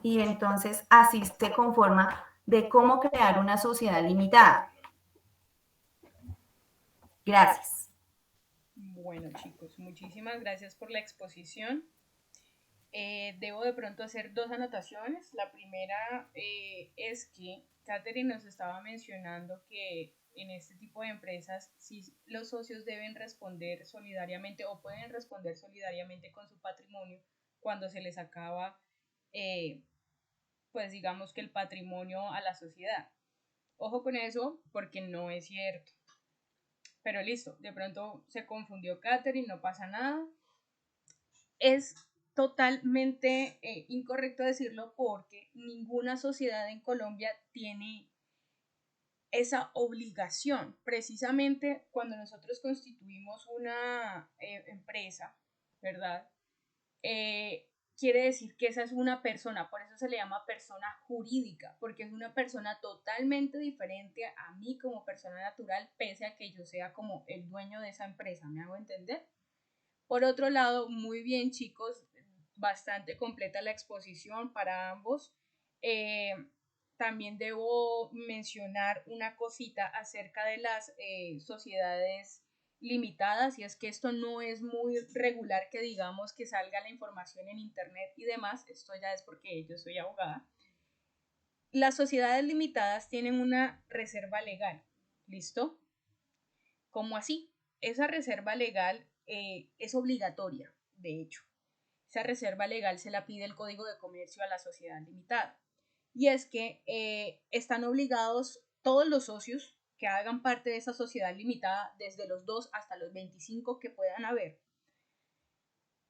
Y entonces, así se conforma de cómo crear una sociedad limitada. Gracias. Bueno, chicos, muchísimas gracias por la exposición. Debo de pronto hacer dos anotaciones. La primera es que Catherine nos estaba mencionando que en este tipo de empresas sí los socios deben responder solidariamente o pueden responder solidariamente con su patrimonio cuando se les acaba, pues digamos que el patrimonio a la sociedad. Ojo con eso porque no es cierto. Pero listo, de pronto se confundió Catherine, no pasa nada. es totalmente incorrecto decirlo porque ninguna sociedad en Colombia tiene esa obligación. Precisamente cuando nosotros constituimos una empresa, ¿verdad? Quiere decir que esa es una persona, por eso se le llama persona jurídica, porque es una persona totalmente diferente a mí como persona natural, pese a que yo sea como el dueño de esa empresa, ¿me hago entender? Por otro lado, muy bien chicos, bastante completa la exposición para ambos. También debo mencionar una cosita acerca de las sociedades limitadas, y es que esto no es muy regular que digamos que salga la información en internet y demás, esto ya es porque yo soy abogada. Las sociedades limitadas tienen una reserva legal, ¿listo? ¿Cómo así? Esa reserva legal es obligatoria, de hecho. Esa reserva legal se la pide el Código de Comercio a la sociedad limitada. Y es que están obligados todos los socios que hagan parte de esa sociedad limitada, desde los 2 hasta los 25 que puedan haber,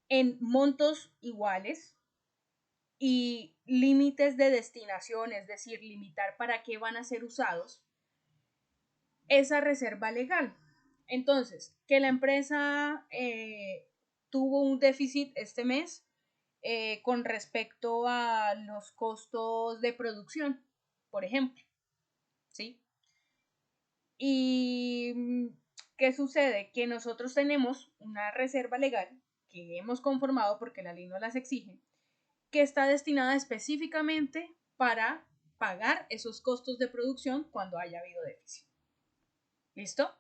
en montos iguales y límites de destinación, es decir, limitar para qué van a ser usados, esa reserva legal. Entonces, que la empresa tuvo un déficit este mes con respecto a los costos de producción, por ejemplo, ¿sí? ¿Y qué sucede? Que nosotros tenemos una reserva legal que hemos conformado porque la ley no las exige, que está destinada específicamente para pagar esos costos de producción cuando haya habido déficit. ¿Listo?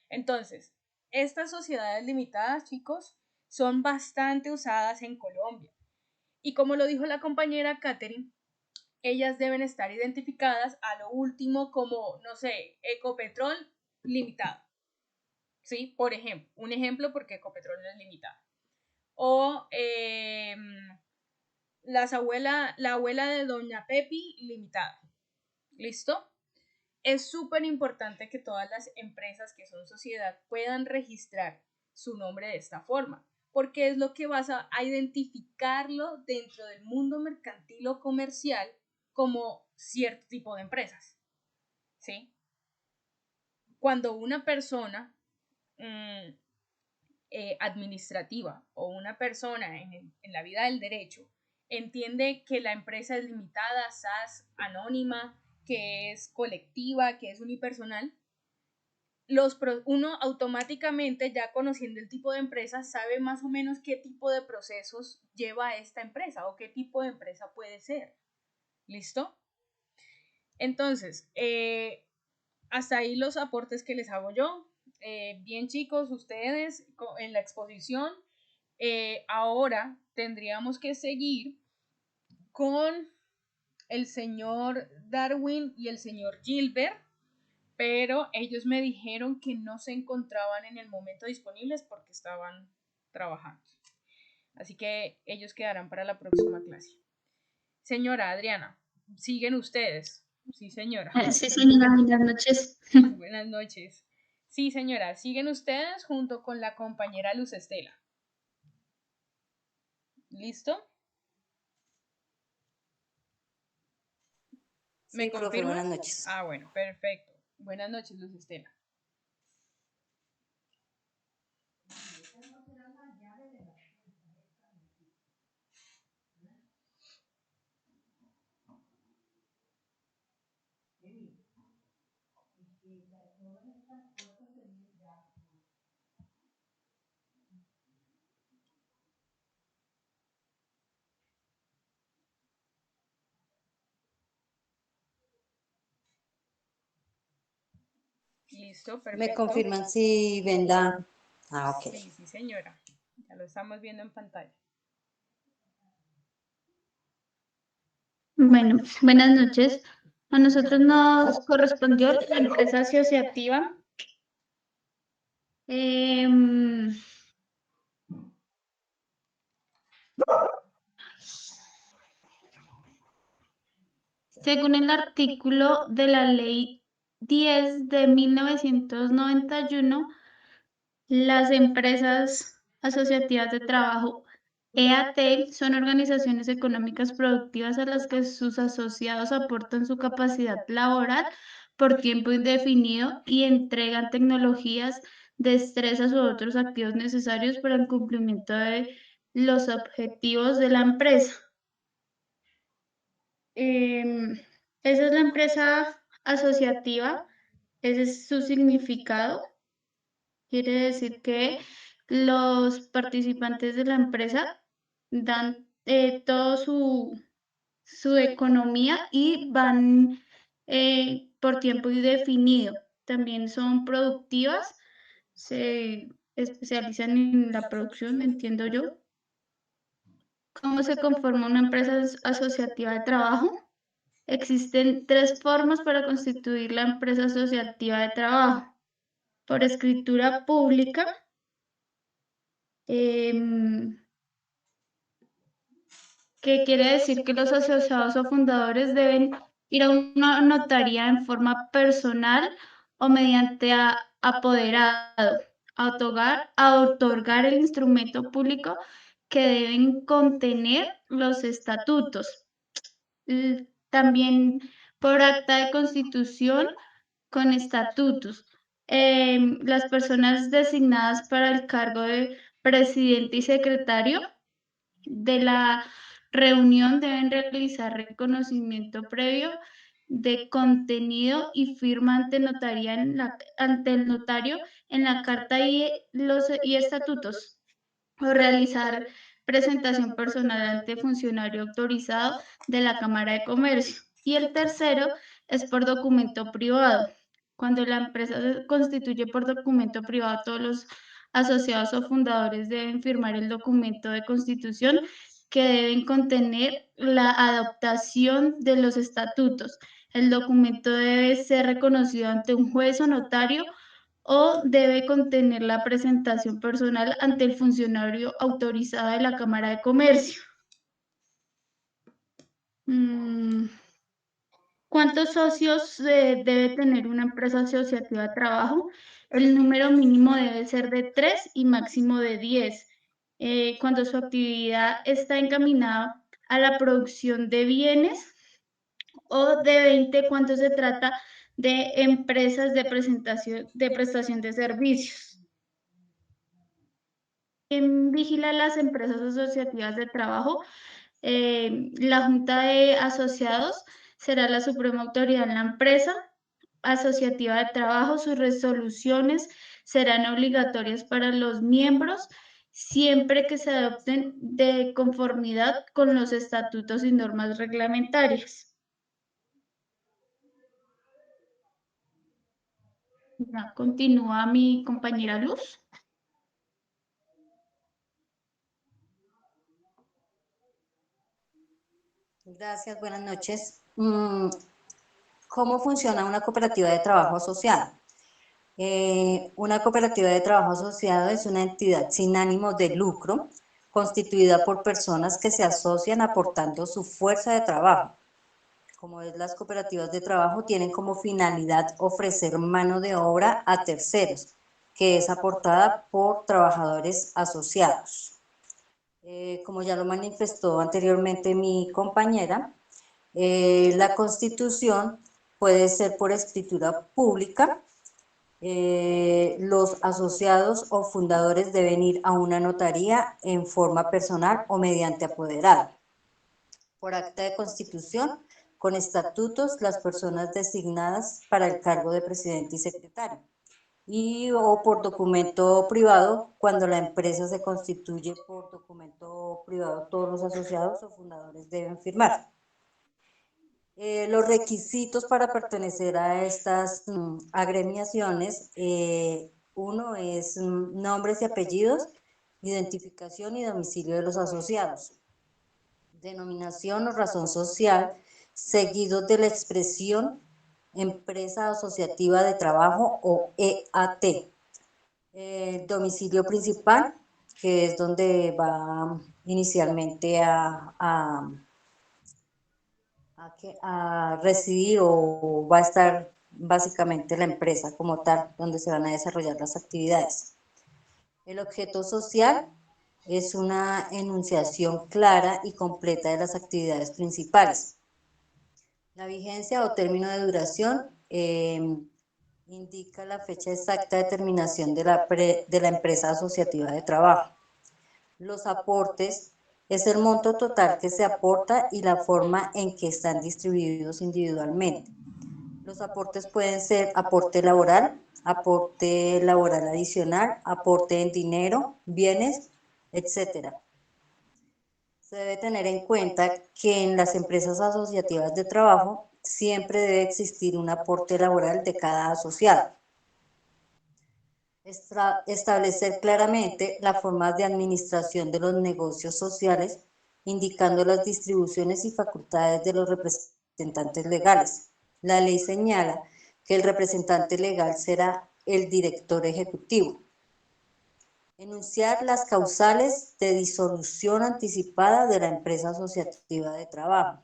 Entonces, estas sociedades limitadas, chicos, son bastante usadas en Colombia. Y como lo dijo la compañera Katherine, ellas deben estar identificadas a lo último como, no sé, Ecopetrol limitado. ¿Sí? Por ejemplo, un ejemplo porque Ecopetrol no es limitado. O la abuela de Doña Pepi limitada. ¿Listo? Es súper importante que todas las empresas que son sociedad puedan registrar su nombre de esta forma, porque es lo que vas a identificarlo dentro del mundo mercantil o comercial como cierto tipo de empresas, ¿sí? Cuando una persona administrativa o una persona en la vida del derecho entiende que la empresa es limitada, SAS, anónima, que es colectiva, que es unipersonal, uno automáticamente, ya conociendo el tipo de empresa, sabe más o menos qué tipo de procesos lleva esta empresa o qué tipo de empresa puede ser. ¿Listo? Entonces, hasta ahí los aportes que les hago yo. Bien chicos, ustedes en la exposición, ahora tendríamos que seguir con el señor Darwin y el señor Gilbert, pero ellos me dijeron que no se encontraban en el momento disponibles porque estaban trabajando. Así que ellos quedarán para la próxima clase. Señora Adriana, siguen ustedes. Sí, señora. Sí, señora, buenas noches. Buenas noches. Sí, señora, siguen ustedes junto con la compañera Luz Estela. ¿Listo? ¿Me confirman? Buenas noches. Ah, bueno, perfecto. Buenas noches, Luz Estela. Listo, perfecto. Me confirman si ven la... Ah, ok. Sí, sí, señora. Ya lo estamos viendo en pantalla. Bueno, buenas noches. A nosotros nos correspondió la empresa asociativa. Según el artículo de la Ley 10 de 1991, las empresas asociativas de trabajo EAT son organizaciones económicas productivas a las que sus asociados aportan su capacidad laboral por tiempo indefinido y entregan tecnologías, destrezas u otros activos necesarios para el cumplimiento de los objetivos de la empresa. Esa es la empresa asociativa, ese es su significado. Quiere decir que los participantes de la empresa dan todo su economía y van por tiempo indefinido. También son productivas, se especializan en la producción, entiendo yo. ¿Cómo se conforma una empresa asociativa de trabajo? Existen 3 formas para constituir la empresa asociativa de trabajo. Por escritura pública, que quiere decir que los asociados o fundadores deben ir a una notaría en forma personal o mediante apoderado a otorgar el instrumento público que deben contener los estatutos. También por acta de constitución con estatutos. Las personas designadas para el cargo de presidente y secretario de la reunión deben realizar reconocimiento previo de contenido y firma ante ante el notario en la carta y estatutos, o realizar presentación personal ante funcionario autorizado de la Cámara de Comercio. Y el tercero es por documento privado. Cuando la empresa se constituye por documento privado, todos los asociados o fundadores deben firmar el documento de constitución que deben contener la adoptación de los estatutos. El documento debe ser reconocido ante un juez o notario o debe contener la presentación personal ante el funcionario autorizado de la Cámara de Comercio. ¿Cuántos socios debe tener una empresa asociativa de trabajo? El número mínimo debe ser de 3 y máximo de 10. Cuando su actividad está encaminada a la producción de bienes, o de 20 cuando se trata de empresas de prestación de servicios. ¿Quién vigila las empresas asociativas de trabajo? La Junta de Asociados será la suprema autoridad en la empresa asociativa de trabajo. Sus resoluciones serán obligatorias para los miembros siempre que se adopten de conformidad con los estatutos y normas reglamentarias. Ya continúa mi compañera Luz. Gracias, buenas noches. ¿Cómo funciona una cooperativa de trabajo asociada? Una cooperativa de trabajo asociado es una entidad sin ánimo de lucro, constituida por personas que se asocian aportando su fuerza de trabajo. Como es, las cooperativas de trabajo tienen como finalidad ofrecer mano de obra a terceros, que es aportada por trabajadores asociados. Como ya lo manifestó anteriormente mi compañera, la constitución puede ser por escritura pública. Los asociados o fundadores deben ir a una notaría en forma personal o mediante apoderado. Por acta de constitución, con estatutos, las personas designadas para el cargo de presidente y secretario. O por documento privado, cuando la empresa se constituye por documento privado, todos los asociados o fundadores deben firmar. Los requisitos para pertenecer a estas agremiaciones, uno es nombres y apellidos, identificación y domicilio de los asociados, denominación o razón social, seguido de la expresión Empresa Asociativa de Trabajo o EAT. Domicilio principal, que es donde va inicialmente a residir o va a estar básicamente la empresa como tal, donde se van a desarrollar las actividades. El objeto social, es una enunciación clara y completa de las actividades principales. La vigencia o término de duración indica la fecha exacta de terminación de la empresa asociativa de trabajo. Los aportes es el monto total que se aporta y la forma en que están distribuidos individualmente. Los aportes pueden ser aporte laboral adicional, aporte en dinero, bienes, etc. Se debe tener en cuenta que en las empresas asociativas de trabajo siempre debe existir un aporte laboral de cada asociado. Establecer claramente las formas de administración de los negocios sociales, indicando las distribuciones y facultades de los representantes legales. La ley señala que el representante legal será el director ejecutivo. Enunciar las causales de disolución anticipada de la empresa asociativa de trabajo.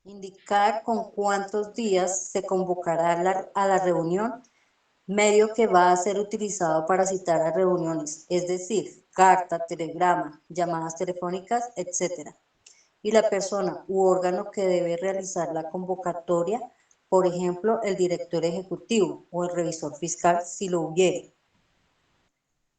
Indicar con cuántos días se convocará a la reunión, medio que va a ser utilizado para citar a reuniones, es decir, carta, telegrama, llamadas telefónicas, etc. Y la persona u órgano que debe realizar la convocatoria, por ejemplo, el director ejecutivo o el revisor fiscal si lo hubiere.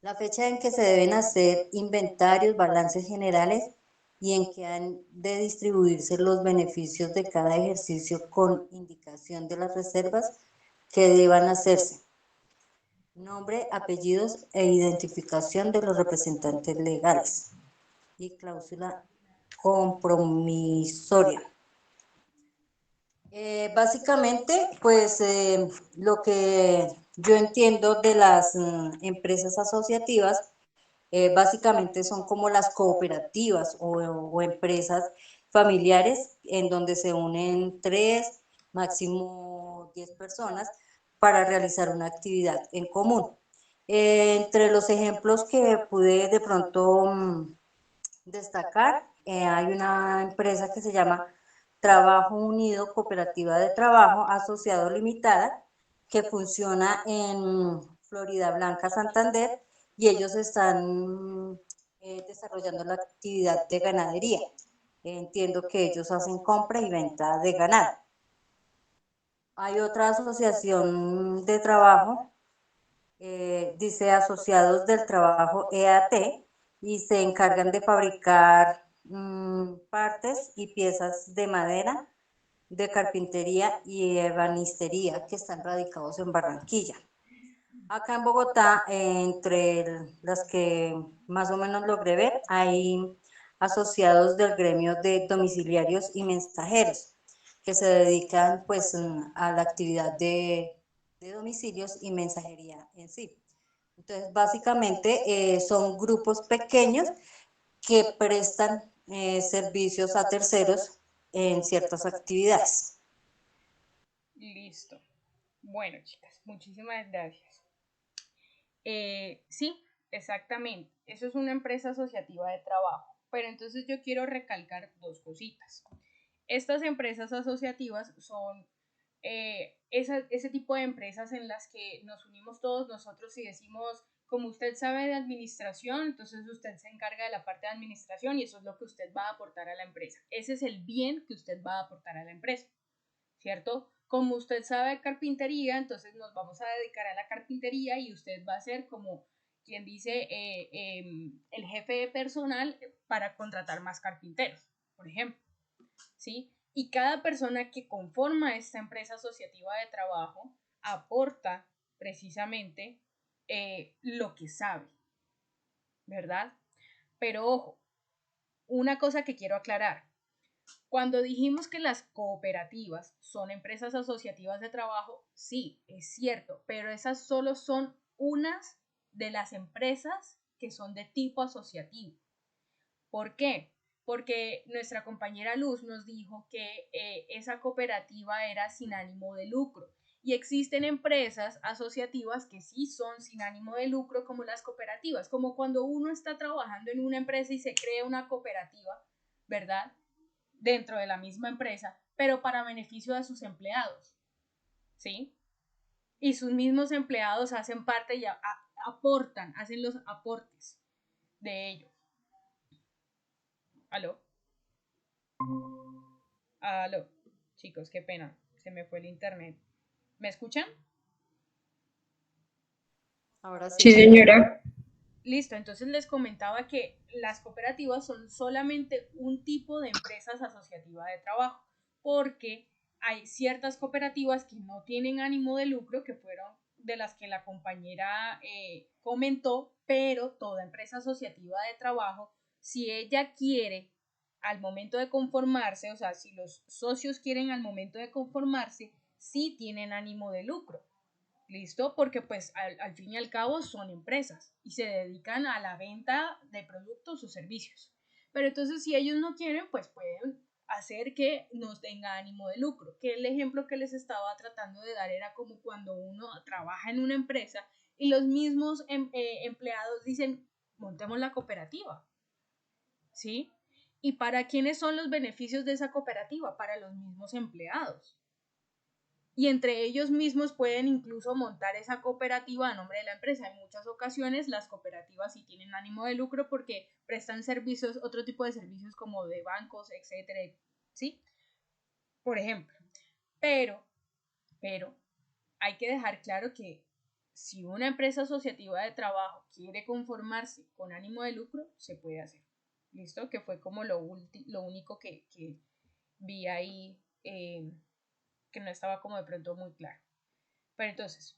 La fecha en que se deben hacer inventarios, balances generales y en que han de distribuirse los beneficios de cada ejercicio con indicación de las reservas que deban hacerse. Nombre, apellidos e identificación de los representantes legales. Y cláusula compromisoria. Básicamente, pues lo que yo entiendo de las empresas asociativas, básicamente son como las cooperativas o empresas familiares en donde se unen 3, máximo 10 personas para realizar una actividad en común. Entre los ejemplos que pude de pronto destacar, hay una empresa que se llama Trabajo Unido Cooperativa de Trabajo Asociado Limitada, que funciona en Florida Blanca, Santander, y ellos están desarrollando la actividad de ganadería. Entiendo que ellos hacen compra y venta de ganado. Hay otra asociación de trabajo, dice Asociados del Trabajo EAT, y se encargan de fabricar partes y piezas de madera, de carpintería y ebanistería, que están radicados en Barranquilla. Acá en Bogotá, entre las que más o menos logré ver, hay asociados del gremio de domiciliarios y mensajeros, que se dedican pues a la actividad de domicilios y mensajería en sí. Entonces, básicamente son grupos pequeños que prestan servicios a terceros en ciertas actividades. Listo. Bueno, chicas, muchísimas gracias. Sí, exactamente. Eso es una empresa asociativa de trabajo. Pero entonces yo quiero recalcar dos cositas. Estas empresas asociativas son ese tipo de empresas en las que nos unimos todos nosotros y decimos, como usted sabe de administración, entonces usted se encarga de la parte de administración y eso es lo que usted va a aportar a la empresa. Ese es el bien que usted va a aportar a la empresa, ¿cierto? Como usted sabe de carpintería, entonces nos vamos a dedicar a la carpintería y usted va a ser como quien dice el jefe de personal para contratar más carpinteros, por ejemplo, ¿sí? Y cada persona que conforma esta empresa asociativa de trabajo aporta precisamente lo que sabe, ¿verdad? Pero ojo, una cosa que quiero aclarar. Cuando dijimos que las cooperativas son empresas asociativas de trabajo, sí, es cierto, pero esas solo son unas de las empresas que son de tipo asociativo. ¿Por qué? Porque nuestra compañera Luz nos dijo que esa cooperativa era sin ánimo de lucro y existen empresas asociativas que sí son sin ánimo de lucro como las cooperativas, como cuando uno está trabajando en una empresa y se crea una cooperativa, ¿verdad? Dentro de la misma empresa, pero para beneficio de sus empleados, ¿sí? Y sus mismos empleados hacen parte y aportan, hacen los aportes, de ello. ¿Aló? Aló, chicos, qué pena, se me fue el internet. ¿Me escuchan? Ahora Sí, señora. Listo, entonces les comentaba que las cooperativas son solamente un tipo de empresas asociativas de trabajo, porque hay ciertas cooperativas que no tienen ánimo de lucro, que fueron de las que la compañera comentó, pero toda empresa asociativa de trabajo, si ella quiere al momento de conformarse, o sea, si los socios quieren al momento de conformarse, sí tienen ánimo de lucro. ¿Listo? Porque pues al fin y al cabo son empresas y se dedican a la venta de productos o servicios. Pero entonces si ellos no quieren, pues pueden hacer que no tenga ánimo de lucro. Que el ejemplo que les estaba tratando de dar era como cuando uno trabaja en una empresa y los mismos empleados dicen, montemos la cooperativa. ¿Sí? ¿Y para quiénes son los beneficios de esa cooperativa? Para los mismos empleados. Y entre ellos mismos pueden incluso montar esa cooperativa a nombre de la empresa. En muchas ocasiones las cooperativas sí tienen ánimo de lucro porque prestan servicios, otro tipo de servicios como de bancos, etcétera, ¿sí? Por ejemplo. Pero hay que dejar claro que si una empresa asociativa de trabajo quiere conformarse con ánimo de lucro, se puede hacer. ¿Listo? Que fue como lo único que vi ahí que no estaba como de pronto muy claro. Pero entonces,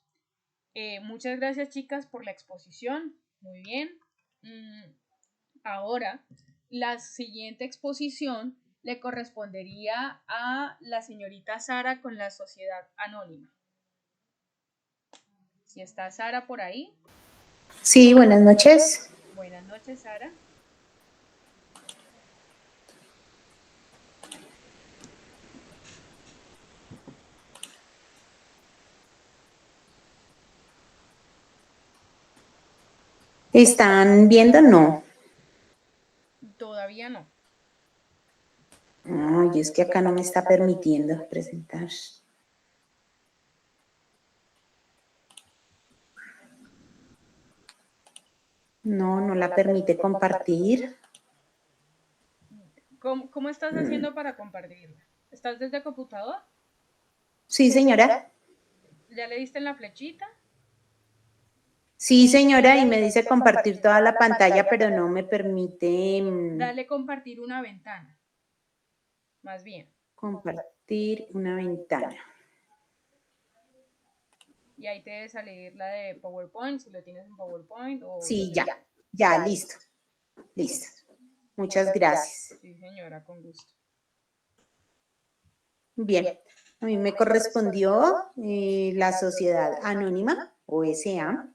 muchas gracias chicas por la exposición, muy bien. Ahora, la siguiente exposición le correspondería a la señorita Sara con la sociedad anónima. Si está Sara por ahí. Sí, buenas noches. Buenas noches, Sara. ¿Están viendo? No. Todavía no. Ay, es que acá no me está permitiendo presentar. No, no la permite compartir. ¿Cómo estás haciendo para compartirla? ¿Estás desde computador? Sí, señora. ¿Ya le diste en la flechita? Sí, señora, y me dice compartir toda la pantalla, pero no me permite... Dale compartir una ventana. Más bien. Compartir una ventana. Y ahí te debe salir la de PowerPoint, si lo tienes en PowerPoint. Sí, ya, listo. Listo. Muchas gracias. Sí, señora, con gusto. Bien, a mí me correspondió la sociedad anónima, o SA.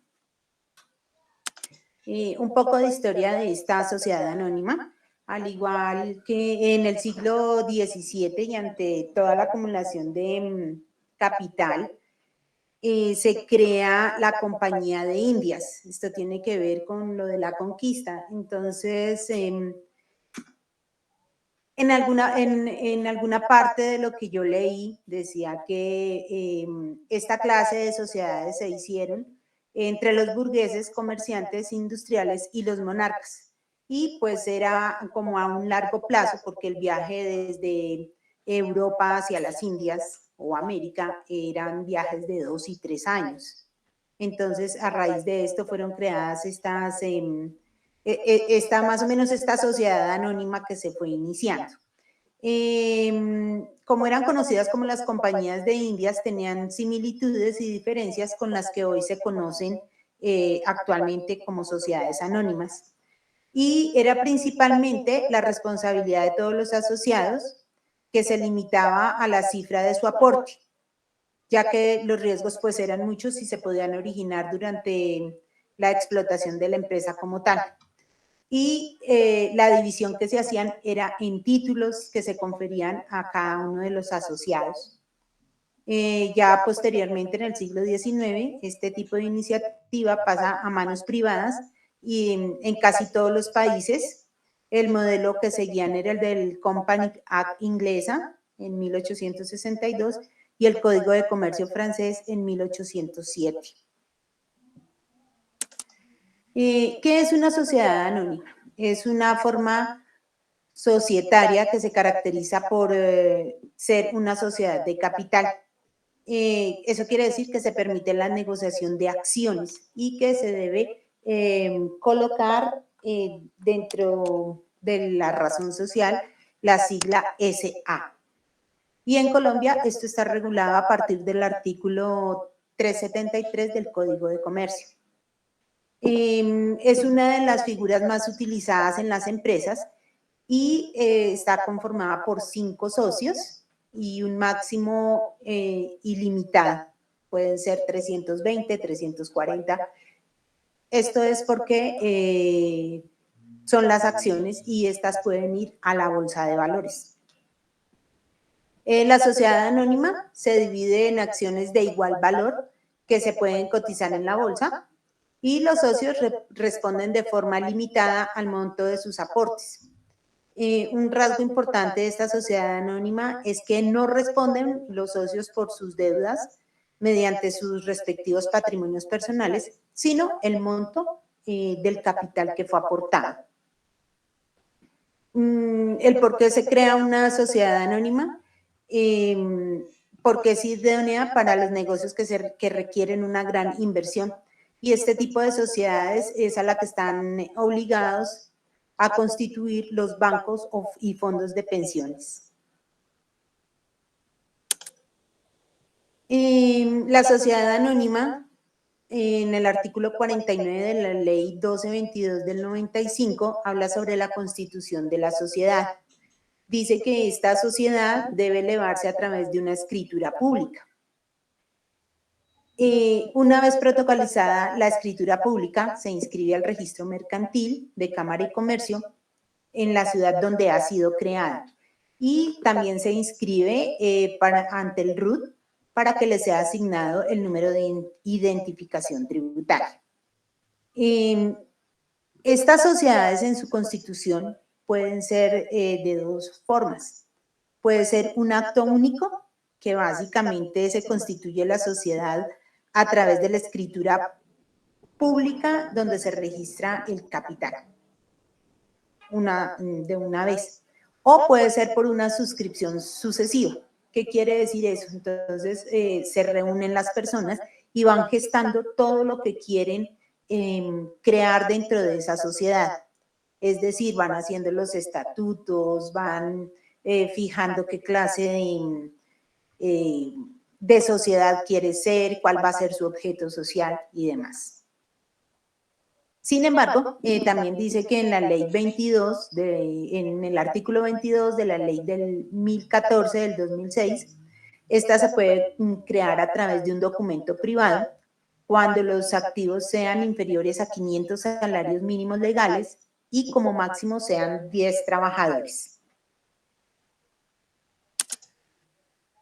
Un poco de historia de esta sociedad anónima. Al igual que en el siglo XVII y ante toda la acumulación de capital, se crea la Compañía de Indias. Esto tiene que ver con lo de la conquista. Entonces, en alguna parte de lo que yo leí, decía que esta clase de sociedades se hicieron entre los burgueses, comerciantes, industriales y los monarcas. Y pues era como a un largo plazo, porque el viaje desde Europa hacia las Indias o América eran viajes de 2 y 3 años. Entonces, a raíz de esto fueron creadas más o menos esta sociedad anónima que se fue iniciando. Como eran conocidas como las compañías de Indias, tenían similitudes y diferencias con las que hoy se conocen actualmente como sociedades anónimas. Y era principalmente la responsabilidad de todos los asociados, que se limitaba a la cifra de su aporte, ya que los riesgos pues eran muchos y se podían originar durante la explotación de la empresa como tal. Y la división que se hacían era en títulos que se conferían a cada uno de los asociados. Ya posteriormente, en el siglo XIX, este tipo de iniciativa pasa a manos privadas y en casi todos los países el modelo que seguían era el del Company Act inglesa en 1862 y el Código de Comercio francés en 1807. ¿Qué es una sociedad anónima? Es una forma societaria que se caracteriza por ser una sociedad de capital. Eso quiere decir que se permite la negociación de acciones y que se debe colocar dentro de la razón social la sigla SA. Y en Colombia esto está regulado a partir del artículo 373 del Código de Comercio. Es una de las figuras más utilizadas en las empresas y está conformada por 5 socios y un máximo ilimitado. Pueden ser 320, 340. Esto es porque son las acciones y estas pueden ir a la bolsa de valores. La sociedad anónima se divide en acciones de igual valor que se pueden cotizar en la bolsa y los socios responden de forma limitada al monto de sus aportes. Un rasgo importante de esta sociedad anónima es que no responden los socios por sus deudas mediante sus respectivos patrimonios personales, sino el monto del capital que fue aportado. El por qué se crea una sociedad anónima, porque es idónea para los negocios que requieren una gran inversión. Y este tipo de sociedades es a la que están obligados a constituir los bancos y fondos de pensiones. La sociedad anónima, en el artículo 49 de la ley 1222 del 95, habla sobre la constitución de la sociedad. Dice que esta sociedad debe elevarse a través de una escritura pública. Una vez protocolizada la escritura pública, se inscribe al registro mercantil de Cámara y Comercio en la ciudad donde ha sido creada. Y también se inscribe ante el RUT para que le sea asignado el número de identificación tributaria. Estas sociedades en su constitución pueden ser de dos formas. Puede ser un acto único, que básicamente se constituye la sociedad a través de la escritura pública donde se registra el capital de una vez. O puede ser por una suscripción sucesiva. ¿Qué quiere decir eso? Entonces se reúnen las personas y van gestando todo lo que quieren crear dentro de esa sociedad. Es decir, van haciendo los estatutos, van fijando qué clase de sociedad quiere ser, cuál va a ser su objeto social y demás. Sin embargo, también dice que en la ley 22, en el artículo 22 de la ley del 1014 del 2006, esta se puede crear a través de un documento privado cuando los activos sean inferiores a 500 salarios mínimos legales y como máximo sean 10 trabajadores.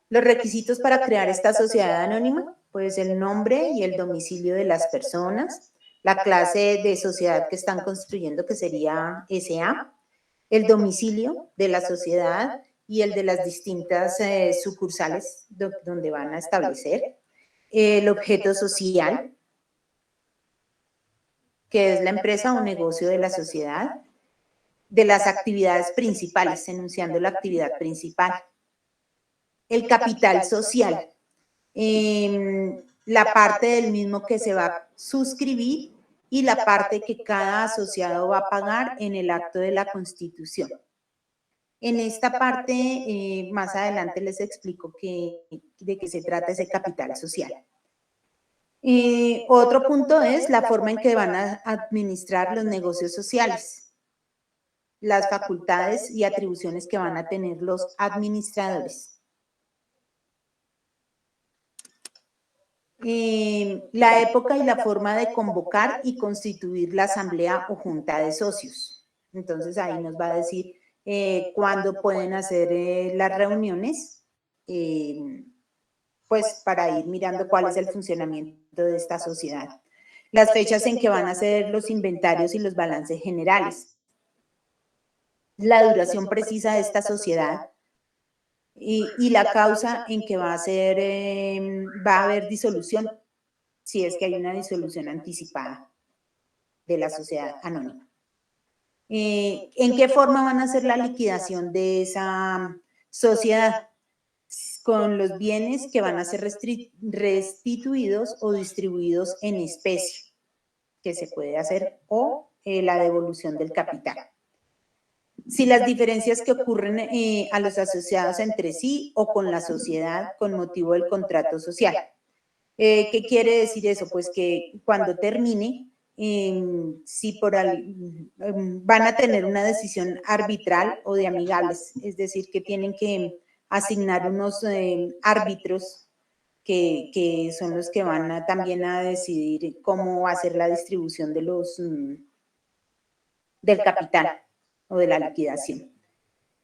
Los requisitos para crear esta sociedad anónima, pues el nombre y el domicilio de las personas, la clase de sociedad que están construyendo, que sería SA, el domicilio de la sociedad y el de las distintas sucursales donde van a establecer, el objeto social, que es la empresa o negocio de la sociedad, de las actividades principales, enunciando la actividad principal, el capital social, la parte del mismo que se va a suscribir y la parte que cada asociado va a pagar en el acto de la constitución. En esta parte, más adelante les explico de qué se trata ese capital social. Otro punto es la forma en que van a administrar los negocios sociales, las facultades y atribuciones que van a tener los administradores. La época y la forma de convocar y constituir la asamblea o junta de socios. Entonces ahí nos va a decir cuándo pueden hacer las reuniones, pues para ir mirando cuál es el funcionamiento de esta sociedad. Las fechas en que van a hacer los inventarios y los balances generales. La duración precisa de esta sociedad. Y la causa en que va a haber disolución, si es que hay una disolución anticipada. de la sociedad anónima. ¿En qué forma van a hacer la liquidación de esa sociedad? Con los bienes que van a ser restituidos o distribuidos en especie, que se puede hacer, o la devolución del capital. Si las diferencias que ocurren a los asociados entre sí o con la sociedad con motivo del contrato social. ¿Qué quiere decir eso? Pues que cuando termine, si van a tener una decisión arbitral o de amigables, es decir, que tienen que asignar unos árbitros que son los que van también a decidir cómo va a ser la distribución de del capital o de la liquidación.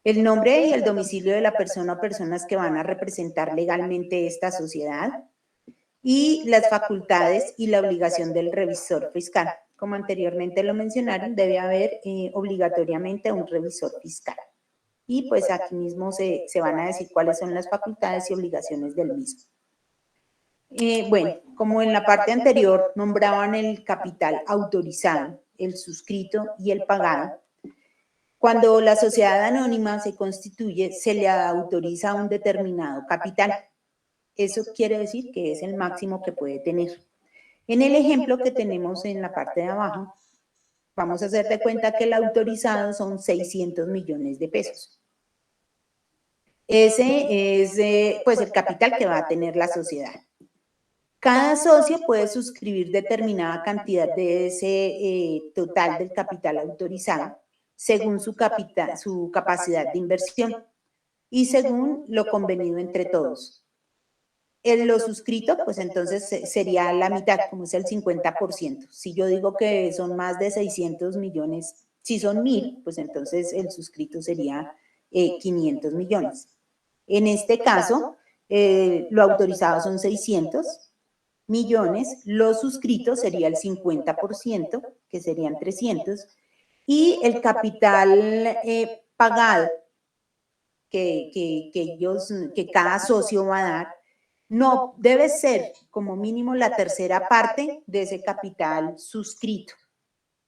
El nombre y el domicilio de la persona o personas que van a representar legalmente esta sociedad y las facultades y la obligación del revisor fiscal. Como anteriormente lo mencionaron, debe haber obligatoriamente un revisor fiscal. Y pues aquí mismo se van a decir cuáles son las facultades y obligaciones del mismo. Bueno, como en la parte anterior nombraban el capital autorizado, el suscrito y el pagado, cuando la sociedad anónima se constituye, se le autoriza un determinado capital. Eso quiere decir que es el máximo que puede tener. En el ejemplo que tenemos en la parte de abajo, vamos a hacer de cuenta que el autorizado son 600 millones de pesos. Ese es pues el capital que va a tener la sociedad. Cada socio puede suscribir determinada cantidad de ese total del capital autorizado según su capacidad de inversión y según lo convenido entre todos. Lo suscrito, pues entonces sería la mitad, como es el 50%. Si yo digo que son más de 600 millones, si son 1000, pues entonces el suscrito sería 500 millones. En este caso, lo autorizado son 600 millones, lo suscrito sería el 50%, que serían 300, y el capital pagado que cada socio va a dar, no, debe ser como mínimo la tercera parte de ese capital suscrito,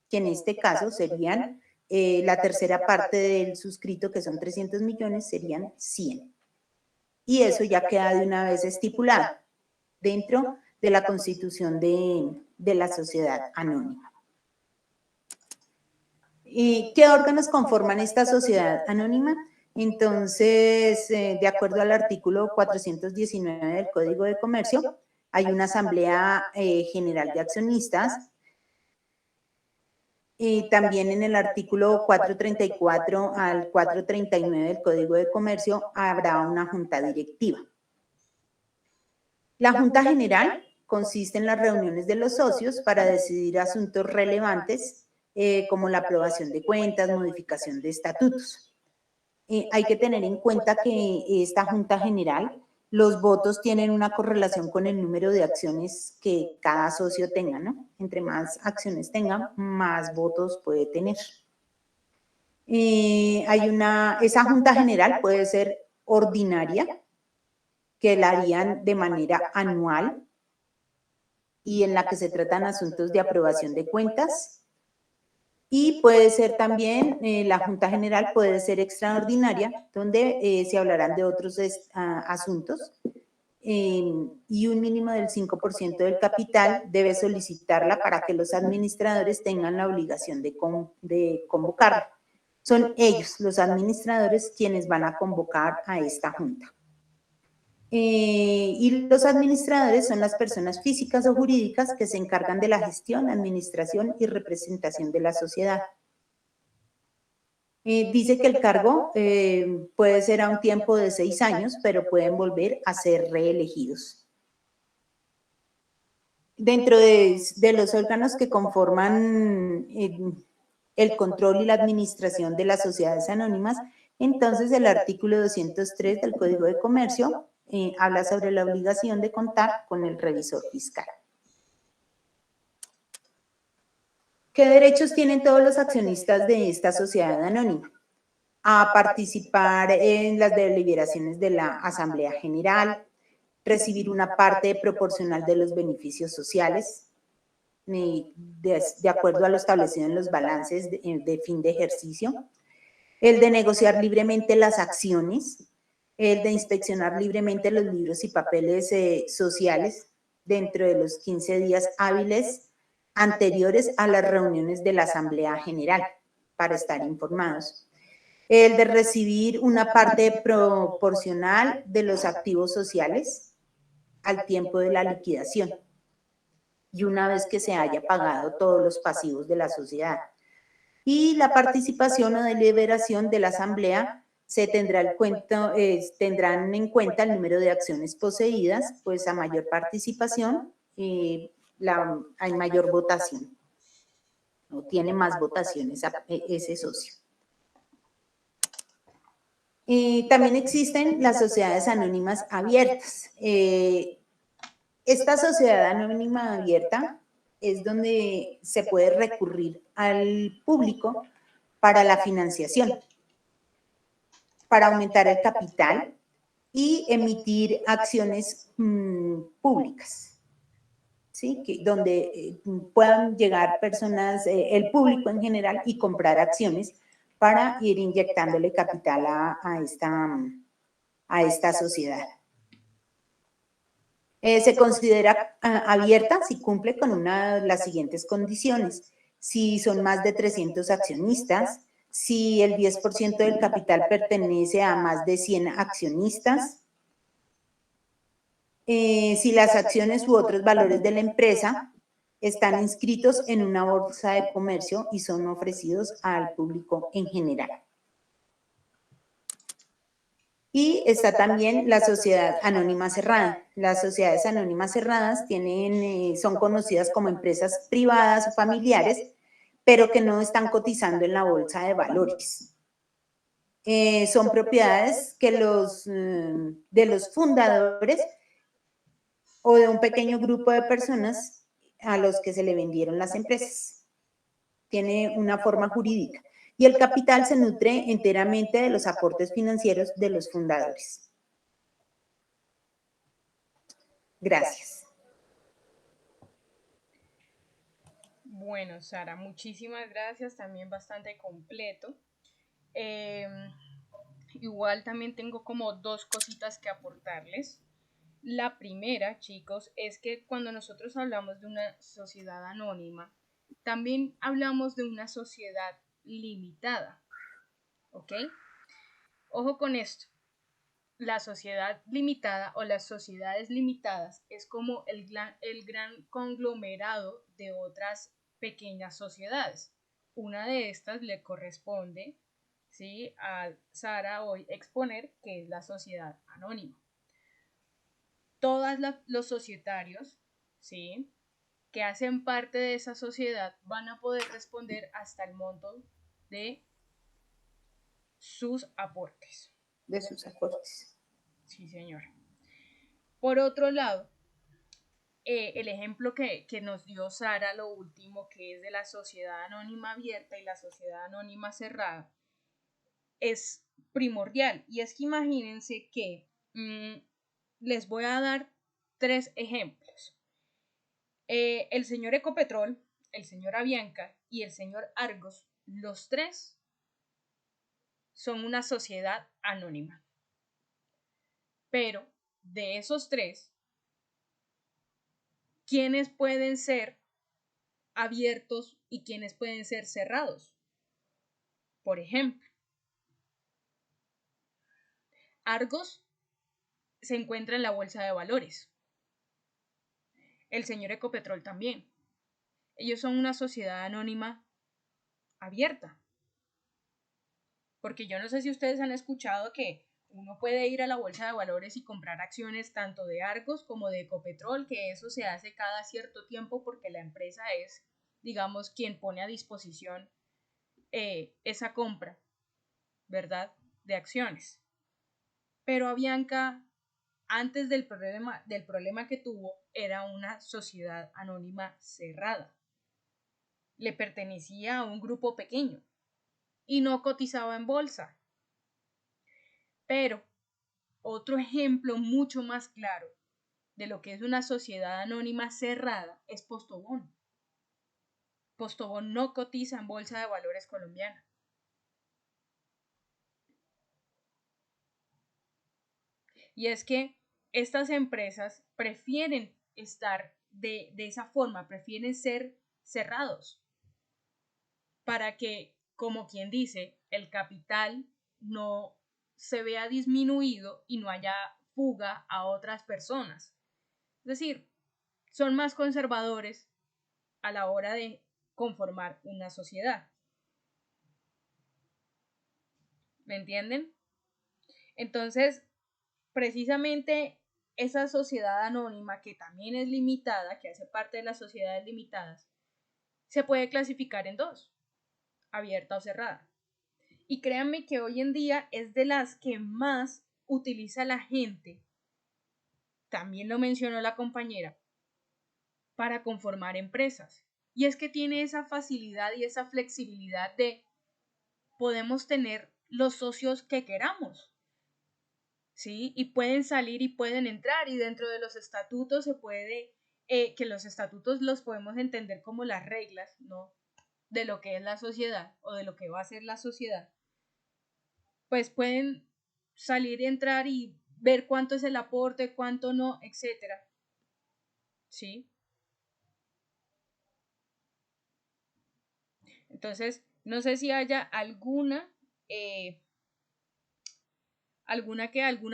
que en este caso serían la tercera parte del suscrito, que son 300 millones, serían 100. Y eso ya queda de una vez estipulado dentro de la constitución de la sociedad anónima. ¿Qué órganos conforman esta sociedad anónima? Entonces, de acuerdo al artículo 419 del Código de Comercio, hay una asamblea general de accionistas. También en el artículo 434 al 439 del Código de Comercio habrá una junta directiva. La junta general consiste en las reuniones de los socios para decidir asuntos relevantes como la aprobación de cuentas, modificación de estatutos. Hay que tener en cuenta que esta Junta General, los votos tienen una correlación con el número de acciones que cada socio tenga, ¿no? Entre más acciones tenga, más votos puede tener. Esa Junta General puede ser ordinaria, que la harían de manera anual y en la que se tratan asuntos de aprobación de cuentas. Y puede ser también, la Junta General puede ser extraordinaria, donde se hablarán de otros asuntos y un mínimo del 5% del capital debe solicitarla para que los administradores tengan la obligación de convocarla. Son ellos, los administradores, quienes van a convocar a esta Junta. Y los administradores son las personas físicas o jurídicas que se encargan de la gestión, administración y representación de la sociedad. Dice que el cargo puede ser a un tiempo de 6 años, pero pueden volver a ser reelegidos. Dentro de los órganos que conforman el control y la administración de las sociedades anónimas, entonces el artículo 203 del Código de Comercio habla sobre la obligación de contar con el revisor fiscal. ¿Qué derechos tienen todos los accionistas de esta sociedad anónima? A participar en las deliberaciones de la Asamblea General, recibir una parte proporcional de los beneficios sociales, de acuerdo a lo establecido en los balances de fin de ejercicio, el de negociar libremente las acciones, el de inspeccionar libremente los libros y papeles sociales dentro de los 15 días hábiles anteriores a las reuniones de la Asamblea General para estar informados. El de recibir una parte proporcional de los activos sociales al tiempo de la liquidación y una vez que se haya pagado todos los pasivos de la sociedad. Y la participación o deliberación de la Asamblea se tendrán en cuenta el número de acciones poseídas, pues a mayor participación hay mayor votación, o tiene más votaciones ese socio. También existen las sociedades anónimas abiertas. Esta sociedad anónima abierta es donde se puede recurrir al público para la financiación, para aumentar el capital y emitir acciones públicas, ¿sí? Donde puedan llegar personas, el público en general, y comprar acciones para ir inyectándole capital a esta sociedad. Se considera abierta si cumple con una de las siguientes condiciones: si son más de 300 accionistas, si el 10% del capital pertenece a más de 100 accionistas, si las acciones u otros valores de la empresa están inscritos en una bolsa de comercio y son ofrecidos al público en general. Y está también la sociedad anónima cerrada. Las sociedades anónimas cerradas son conocidas como empresas privadas o familiares, pero que no están cotizando en la bolsa de valores. Son propiedades que de los fundadores o de un pequeño grupo de personas a los que se le vendieron las empresas. Tiene una forma jurídica. Y el capital se nutre enteramente de los aportes financieros de los fundadores. Gracias. Bueno, Sara, muchísimas gracias, también bastante completo. Igual también tengo como dos cositas que aportarles. La primera, chicos, es que cuando nosotros hablamos de una sociedad anónima, también hablamos de una sociedad limitada, ¿ok? Ojo con esto. La sociedad limitada o las sociedades limitadas es como el gran conglomerado de otras pequeñas sociedades. Una de estas le corresponde, ¿sí?, a Sara hoy exponer, que es la sociedad anónima. Todos los societarios, ¿sí?, que hacen parte de esa sociedad van a poder responder hasta el monto de sus aportes. De sus aportes. Sí, señor. Por otro lado, el ejemplo que nos dio Sara, lo último, que es de la sociedad anónima abierta y la sociedad anónima cerrada, es primordial. Y es que imagínense que les voy a dar 3 ejemplos. El señor Ecopetrol, el señor Avianca y el señor Argos, los 3 son una sociedad anónima. Pero de esos 3, ¿quiénes pueden ser abiertos y quiénes pueden ser cerrados? Por ejemplo, Argos se encuentra en la bolsa de valores. El señor Ecopetrol también. Ellos son una sociedad anónima abierta. Porque yo no sé si ustedes han escuchado que uno puede ir a la bolsa de valores y comprar acciones tanto de Argos como de Ecopetrol, que eso se hace cada cierto tiempo porque la empresa es, digamos, quien pone a disposición esa compra, ¿verdad?, de acciones. Pero Avianca, antes del problema que tuvo, era una sociedad anónima cerrada. Le pertenecía a un grupo pequeño y no cotizaba en bolsa. Pero otro ejemplo mucho más claro de lo que es una sociedad anónima cerrada es Postobón. Postobón no cotiza en Bolsa de Valores colombiana. Y es que estas empresas prefieren estar de esa forma, prefieren ser cerrados para que, como quien dice, el capital no se vea disminuido y no haya fuga a otras personas. Es decir, son más conservadores a la hora de conformar una sociedad. ¿Me entienden? Entonces, precisamente esa sociedad anónima, que también es limitada, que hace parte de las sociedades limitadas, se puede clasificar en dos: abierta o cerrada. Y créanme que hoy en día es de las que más utiliza la gente, también lo mencionó la compañera, para conformar empresas. Y es que tiene esa facilidad y esa flexibilidad de podemos tener los socios que queramos, ¿sí? Y pueden salir y pueden entrar, y dentro de los estatutos se puede, que los estatutos los podemos entender como las reglas, ¿no?, de lo que es la sociedad o de lo que va a ser la sociedad. Pues pueden salir y entrar y ver cuánto es el aporte, cuánto no, etcétera, ¿sí? Entonces, no sé si haya alguna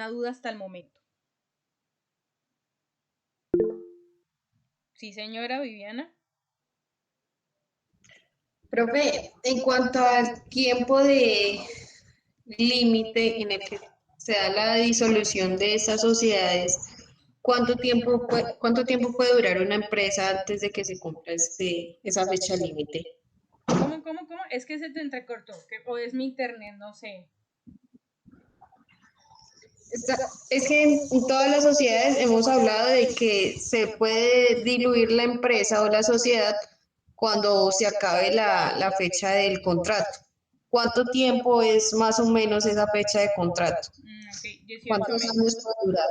duda hasta el momento. Sí, señora Viviana. Profe, en cuanto al tiempo de límite en el que se da la disolución de estas sociedades, ¿cuánto tiempo puede durar una empresa antes de que se cumpla esa fecha límite? ¿Cómo? Es que se te entrecortó, o es mi internet, no sé. Es que en todas las sociedades hemos hablado de que se puede diluir la empresa o la sociedad cuando se acabe la fecha del contrato. ¿Cuánto tiempo es más o menos esa fecha de contrato? Sí, 18 ¿Cuántos meses. años puede durar?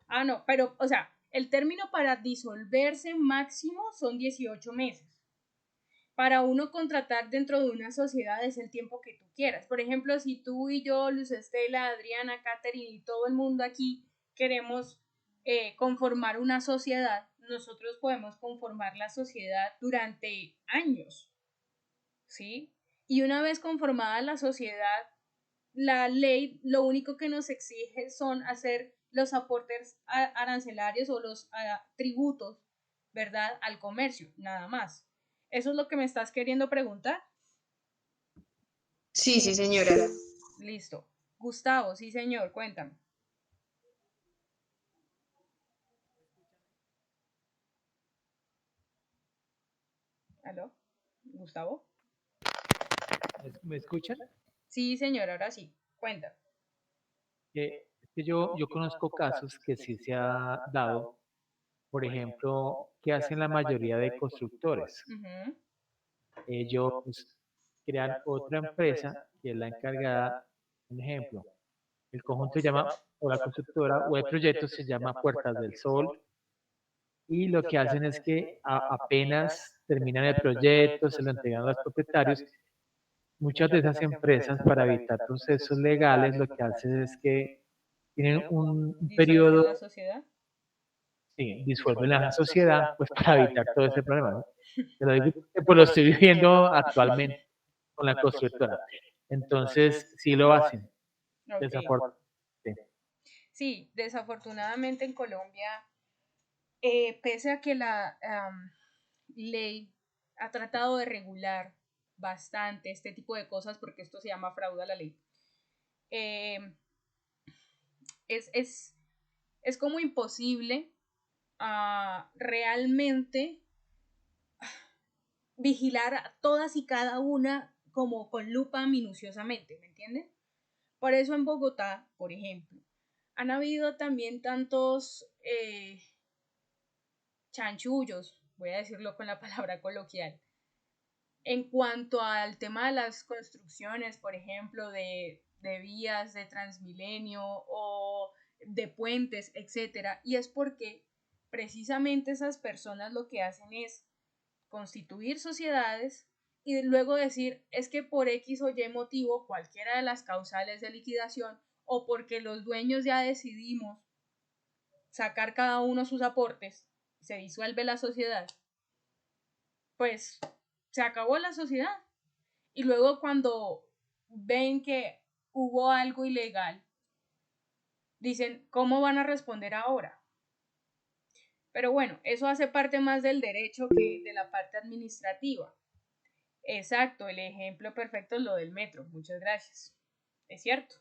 Ah, no, pero, o sea, el término para disolverse máximo son 18 meses. Para uno contratar dentro de una sociedad es el tiempo que tú quieras. Por ejemplo, si tú y yo, Luz Estela, Adriana, Katherine y todo el mundo aquí queremos conformar una sociedad, nosotros podemos conformar la sociedad durante años, ¿sí? Y una vez conformada la sociedad, la ley lo único que nos exige son hacer los aportes arancelarios o los tributos, ¿verdad?, al comercio, nada más. ¿Eso es lo que me estás queriendo preguntar? Sí, sí, señora. Listo. Gustavo, sí, señor, cuéntame. ¿Aló? ¿Gustavo? ¿Me escuchan? Sí, señor, ahora sí. Cuéntame. Es que yo conozco casos que sí se ha dado, por ejemplo, que hacen la mayoría de constructores. Ujú. Ellos crean otra empresa que es la encargada, un ejemplo, el conjunto se llama, o la constructora o el proyecto se llama Puertas del Sol, y lo que hacen es que apenas terminan el proyecto, se lo entregan a los propietarios. Muchas de esas empresas, para evitar procesos legales, lo que hacen es que tienen un ¿Disuelven periodo, la sociedad? sí, disuelven la sociedad, pues para evitar todo ese problema, ¿no? Te lo digo porque pues lo estoy viviendo actualmente con la constructora. Entonces, sí lo hacen, Ok. desafortunadamente. Sí, desafortunadamente en Colombia, pese a que la ley ha tratado de regular bastante este tipo de cosas, porque esto se llama fraude a la ley, eh, es como imposible realmente vigilar a todas y cada una como con lupa minuciosamente, ¿me entienden? Por eso en Bogotá, por ejemplo, han habido también tantos chanchullos, voy a decirlo con la palabra coloquial, en cuanto al tema de las construcciones, por ejemplo, de vías de Transmilenio o de puentes, etcétera. Y es porque precisamente esas personas lo que hacen es constituir sociedades y luego decir, es que por X o Y motivo, cualquiera de las causales de liquidación, o porque los dueños ya decidimos sacar cada uno sus aportes, se disuelve la sociedad, pues se acabó la sociedad. Y luego cuando ven que hubo algo ilegal, dicen, ¿cómo van a responder ahora? Pero bueno, eso hace parte más del derecho que de la parte administrativa. Exacto, el ejemplo perfecto es lo del metro. Muchas gracias. Es cierto.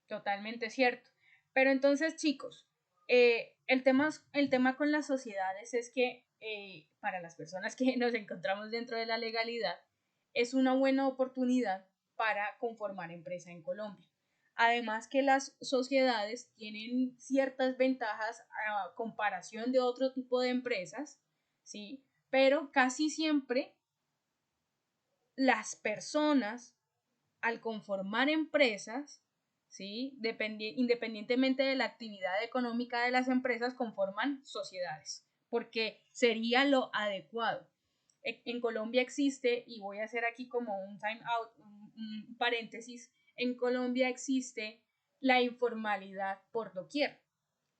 Totalmente cierto. Pero entonces, chicos, el tema con las sociedades es que para las personas que nos encontramos dentro de la legalidad, es una buena oportunidad para conformar empresa en Colombia. Además que las sociedades tienen ciertas ventajas a comparación de otro tipo de empresas, ¿sí? Pero casi siempre las personas, al conformar empresas, ¿sí? Independientemente de la actividad económica de las empresas, conforman sociedades, porque sería lo adecuado. En Colombia existe, y voy a hacer aquí como un time out, un paréntesis, en Colombia existe la informalidad por doquier.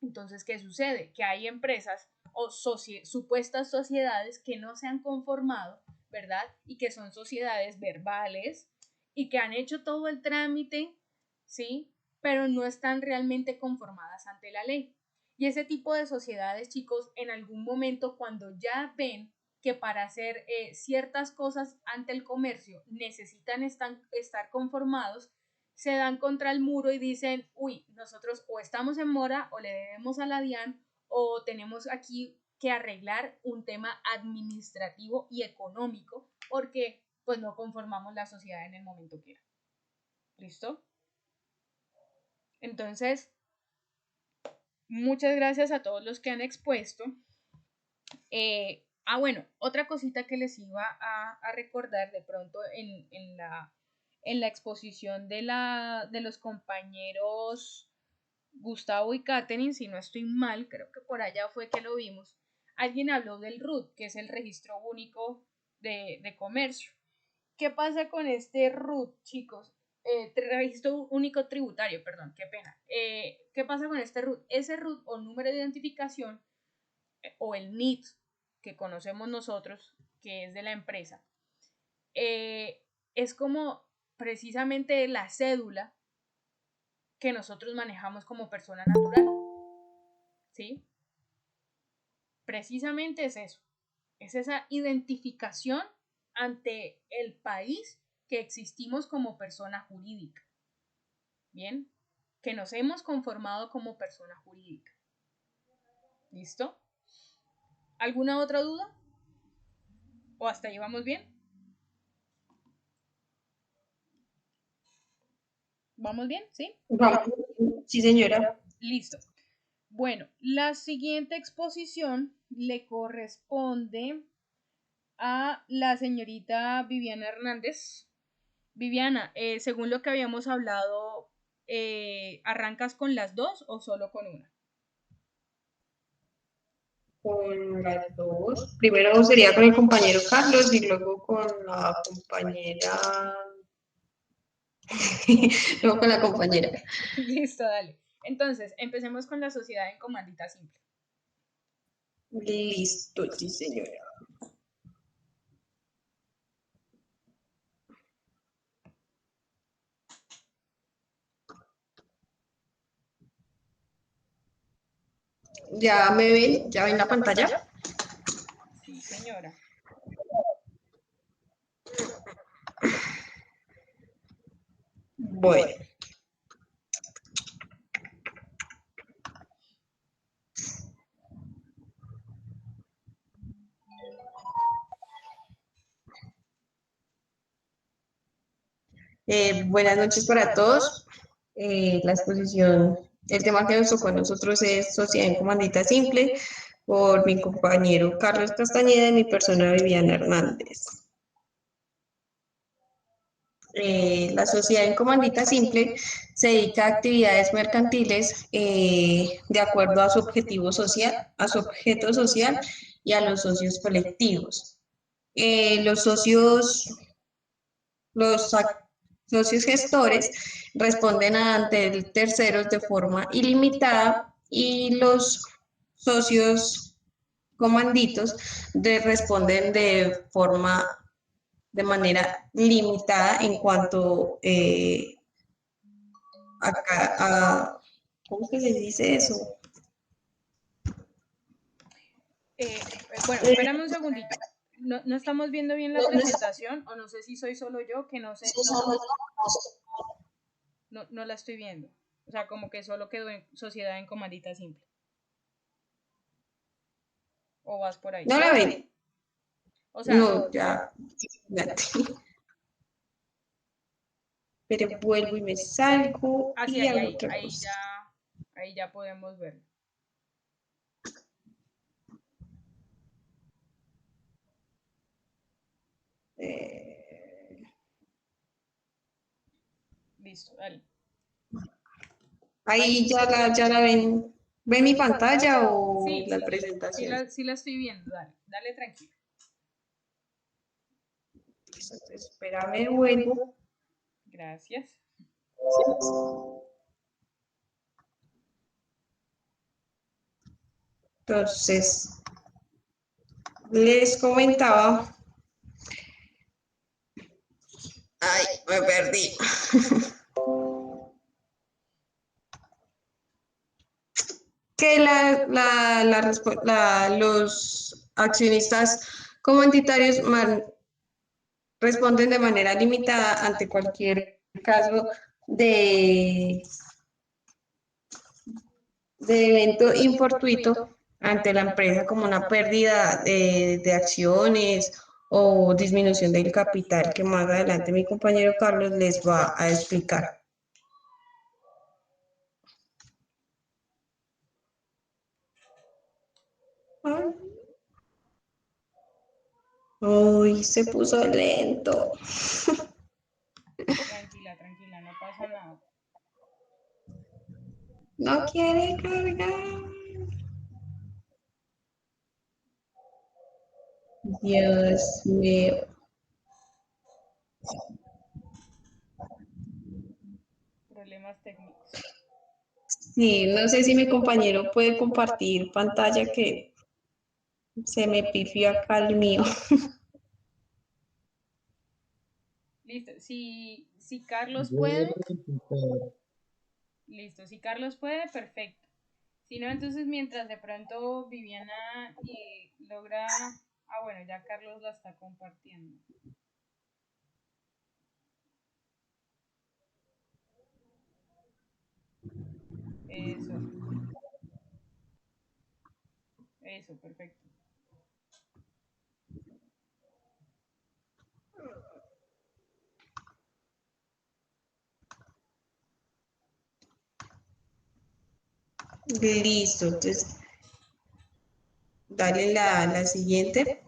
Entonces, ¿qué sucede? Que hay empresas o supuestas sociedades que no se han conformado, ¿verdad? Y que son sociedades verbales y que han hecho todo el trámite, ¿sí? Pero no están realmente conformadas ante la ley. Y ese tipo de sociedades, chicos, en algún momento cuando ya ven que para hacer ciertas cosas ante el comercio necesitan estar conformados, se dan contra el muro y dicen, uy, nosotros o estamos en mora o le debemos a la DIAN o tenemos aquí que arreglar un tema administrativo y económico porque pues no conformamos la sociedad en el momento que era. ¿Listo? Entonces, muchas gracias a todos los que han expuesto. Bueno, otra cosita que les iba a recordar de pronto en la exposición de los compañeros Gustavo y Katherine, si no estoy mal, creo que por allá fue que lo vimos, alguien habló del RUT, que es el Registro Único de Comercio. ¿Qué pasa con este RUT, chicos? Registro Único Tributario, perdón, qué pena. ¿Qué pasa con este RUT? Ese RUT o número de identificación o el NIT que conocemos nosotros, que es de la empresa, es como precisamente la cédula que nosotros manejamos como persona natural, ¿sí? Precisamente es eso, es esa identificación ante el país que existimos como persona jurídica, ¿bien? Que nos hemos conformado como persona jurídica. ¿Listo? ¿Alguna otra duda? ¿O hasta ahí vamos bien? ¿Vamos bien? ¿Sí? Vamos. Sí, señora. Listo. Bueno, la siguiente exposición le corresponde a la señorita Viviana Hernández. Viviana, según lo que habíamos hablado, ¿arrancas con las dos o solo con una? Con las dos. Primero sería con el compañero Carlos y luego con la compañera. Luego con la compañera. Listo, dale. Entonces, empecemos con la sociedad en comandita simple. Listo, sí, señora. ¿Ya me ven? ¿Ya ven la pantalla? Sí, señora. Bueno. Buenas noches para todos. La exposición, el tema que nos tocó a nosotros es Sociedad en Comandita Simple, por mi compañero Carlos Castañeda y mi persona Viviana Hernández. La sociedad en comandita simple se dedica a actividades mercantiles de acuerdo a su objetivo social, a su objeto social y a los socios colectivos. Los socios socios gestores responden ante terceros de forma ilimitada y los socios comanditos responden de manera limitada en cuanto ¿cómo es que se dice eso? Bueno, espérame un segundito. No estamos viendo bien la presentación, o no sé si soy solo yo, que no sé, no la estoy viendo. O sea, como que solo quedó en sociedad en comandita simple. ¿O vas por ahí? ¿No la ven? O sea, no, ya. Pero vuelvo y me salgo y hago otra cosa. Ahí ya podemos verlo. Listo, dale. Ahí ya la ven. ¿Ven mi pantalla o la presentación? Sí la estoy viendo, dale tranquilo. Espérame, vuelvo. Gracias. Entonces, les comentaba. Ay, me perdí. Que los accionistas comunitarios responden de manera limitada ante cualquier caso de evento infortuito ante la empresa, como una pérdida de acciones o disminución del capital, que más adelante mi compañero Carlos les va a explicar. Uy, se puso lento. Tranquila, no pasa nada. No quiere cargar. Dios mío. Problemas técnicos. Sí, no sé si mi compañero puede compartir pantalla, que se me pifió acá el mío. Listo, si Carlos puede. Listo, si Carlos puede, perfecto. Si no, entonces mientras de pronto Viviana logra... Ah, bueno, ya Carlos la está compartiendo. Eso, perfecto. Listo, entonces dale la siguiente.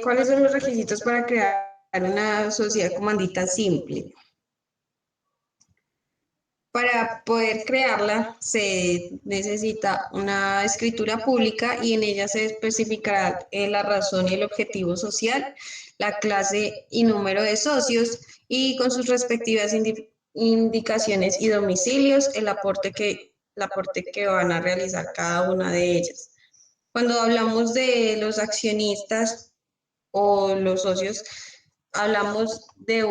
¿Cuáles son los requisitos para crear una sociedad comandita simple? Para poder crearla se necesita una escritura pública y en ella se especificará la razón y el objetivo social, la clase y número de socios y con sus respectivas indicaciones y domicilios, el aporte que van a realizar cada una de ellas. Cuando hablamos de los accionistas o los socios, hablamos de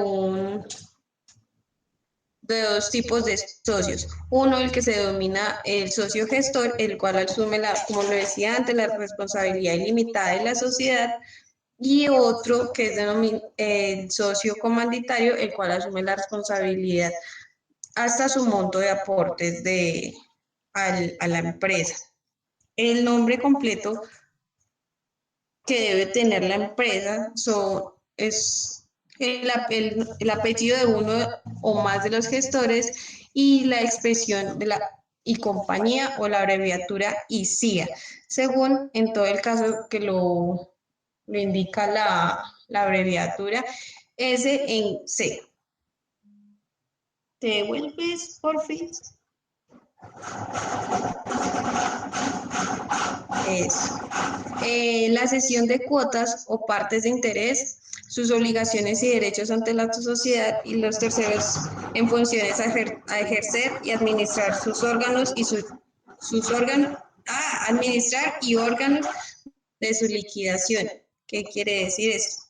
dos tipos de socios. Uno, el que se denomina el socio gestor, el cual asume, como lo decía antes, la responsabilidad ilimitada de la sociedad, y otro que es el socio comanditario, el cual asume la responsabilidad hasta su monto de aportes a la empresa. El nombre completo que debe tener la empresa es el apellido de uno o más de los gestores y la expresión de la y compañía o la abreviatura ICIA, según en todo el caso que lo indica la abreviatura S en C. ¿Te vuelves, por fin? Eso. La cesión de cuotas o partes de interés, sus obligaciones y derechos ante la sociedad y los terceros en funciones a ejercer y administrar sus órganos y sus órganos, administrar y órganos de su liquidación. ¿Qué quiere decir esto?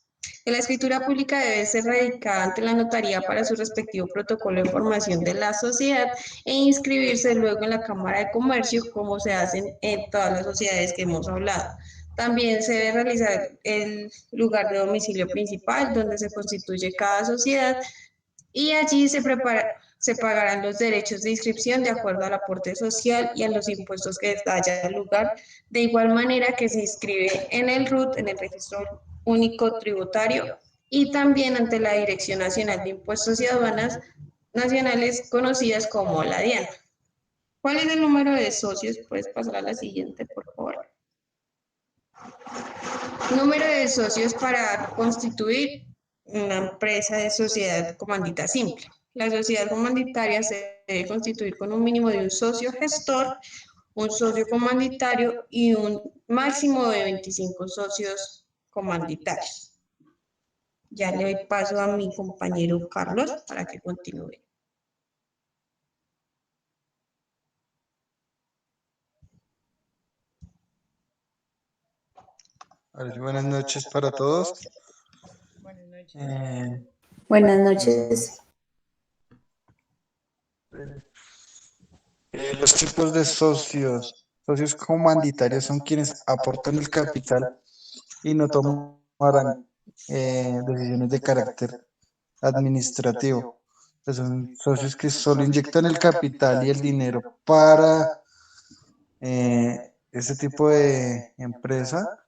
Que la escritura pública debe ser radicada ante la notaría para su respectivo protocolo de formación de la sociedad e inscribirse luego en la Cámara de Comercio, como se hacen en todas las sociedades que hemos hablado. También se debe realizar el lugar de domicilio principal, donde se constituye cada sociedad, y allí se pagarán los derechos de inscripción de acuerdo al aporte social y a los impuestos que haya lugar, de igual manera que se inscribe en el RUT, en el Registro Único Tributario, y también ante la Dirección Nacional de Impuestos y Aduanas Nacionales, conocidas como la DIAN. ¿Cuál es el número de socios? Puedes pasar a la siguiente, por favor. Número de socios para constituir una empresa de sociedad comandita simple. La sociedad comanditaria se debe constituir con un mínimo de un socio gestor, un socio comanditario y un máximo de 25 socios comanditarios. Ya le doy paso a mi compañero Carlos para que continúe. Buenas noches para todos. Buenas noches. Buenas noches. Los tipos de socios. Socios comanditarios son quienes aportan el capital y no tomarán decisiones de carácter administrativo. Son socios que solo inyectan el capital y el dinero para ese tipo de empresa,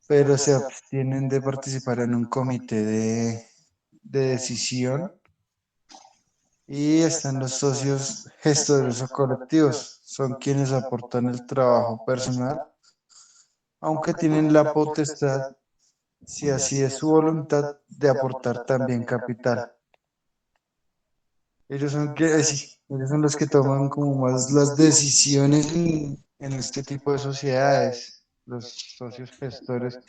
pero se abstienen de participar en un comité de decisión. Y están los socios gestores o colectivos, son quienes aportan el trabajo personal, aunque tienen la potestad, si así es su voluntad, de aportar también capital. Ellos son los que toman como más las decisiones en este tipo de sociedades, los socios gestores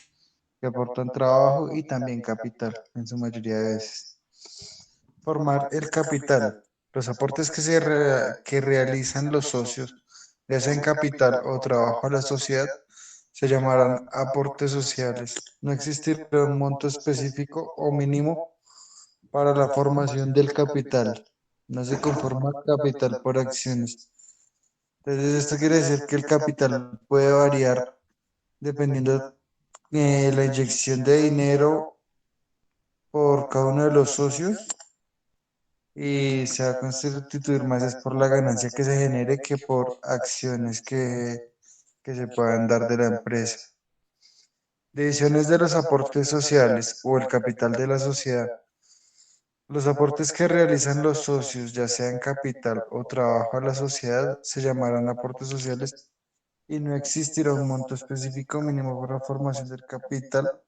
que aportan trabajo y también capital en su mayoría de veces. Formar el capital. Los aportes que realizan los socios, ya sea en capital o trabajo a la sociedad, se llamarán aportes sociales. No existirá un monto específico o mínimo para la formación del capital. No se conforma capital por acciones. Entonces, esto quiere decir que el capital puede variar dependiendo de la inyección de dinero por cada uno de los socios, y se va a constituir más es por la ganancia que se genere que por acciones que se puedan dar de la empresa. Divisiones de los aportes sociales o el capital de la sociedad. Los aportes que realizan los socios, ya sea en capital o trabajo a la sociedad, se llamarán aportes sociales y no existirá un monto específico mínimo para la formación del capital.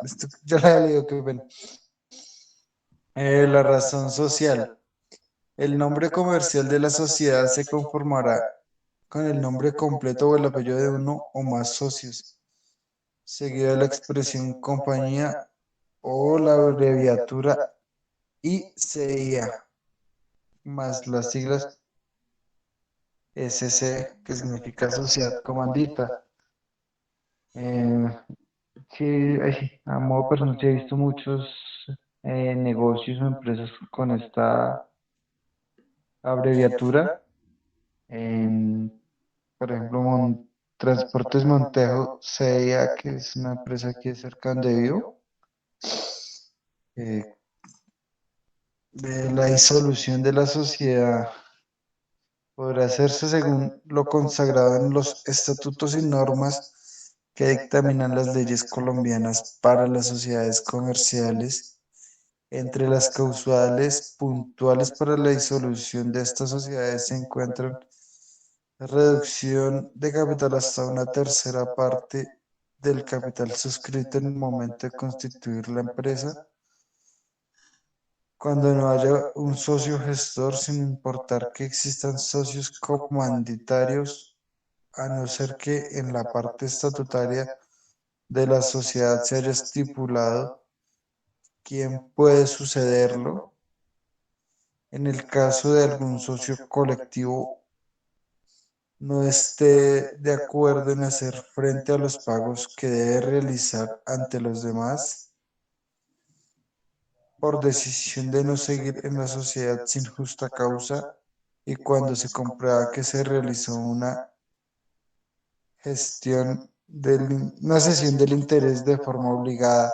Esto ya lo había leído, qué pena. La razón social. El nombre comercial de la sociedad se conformará con el nombre completo o el apellido de uno o más socios, seguido de la expresión compañía o la abreviatura ICIA, más las siglas SC, que significa Sociedad Comandita. Sí, a modo personal, sí he visto muchos negocios o empresas con esta abreviatura. Por ejemplo, Transportes Montejo CIA, que es una empresa aquí cerca donde vivo. De la disolución de la sociedad podrá hacerse según lo consagrado en los estatutos y normas que dictaminan las leyes colombianas para las sociedades comerciales. Entre las causales puntuales para la disolución de estas sociedades se encuentran reducción de capital hasta una tercera parte del capital suscrito en el momento de constituir la empresa, cuando no haya un socio gestor, sin importar que existan socios comandatarios, a no ser que en la parte estatutaria de la sociedad se haya estipulado quién puede sucederlo. En el caso de algún socio colectivo no esté de acuerdo en hacer frente a los pagos que debe realizar ante los demás por decisión de no seguir en la sociedad sin justa causa, y cuando se comprueba que se realizó una una cesión del interés de forma obligada.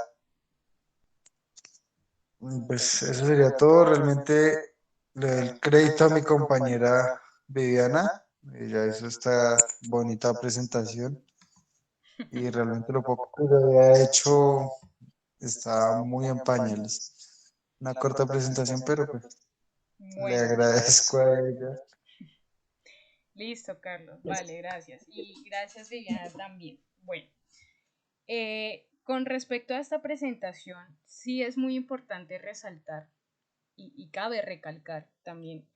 Pues eso sería todo. Realmente le doy el crédito a mi compañera Viviana. Ella hizo esta bonita presentación y realmente lo poco que le había hecho estaba muy en pañales. Una corta presentación, pero pues le Bueno, agradezco a ella. listo, Carlos. Vale, gracias. Y gracias, Viviana, también. Bueno, con respecto a esta presentación, sí es muy importante resaltar y cabe recalcar también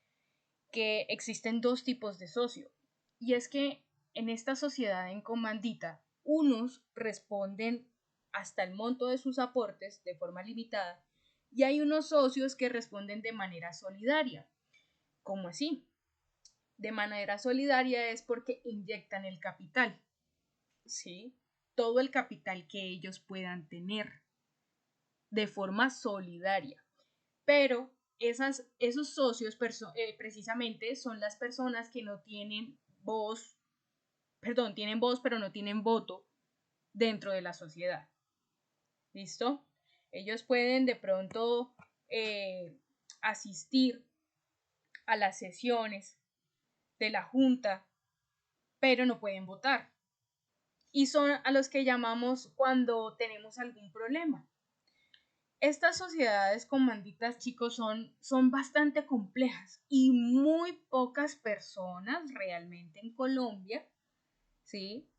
que existen dos tipos de socio. Y es que en esta sociedad en comandita, unos responden hasta el monto de sus aportes de forma limitada y hay unos socios que responden de manera solidaria. ¿Cómo así? De manera solidaria es porque inyectan el capital, ¿sí? Todo el capital que ellos puedan tener de forma solidaria. Pero esos socios precisamente son las personas que no tienen voz, perdón, tienen voz pero no tienen voto dentro de la sociedad. ¿Listo? Ellos pueden de pronto asistir a las sesiones de la junta, pero no pueden votar. Y son a los que llamamos cuando tenemos algún problema. Estas sociedades comanditas, chicos, son bastante complejas y muy pocas personas realmente en Colombia, ¿sí?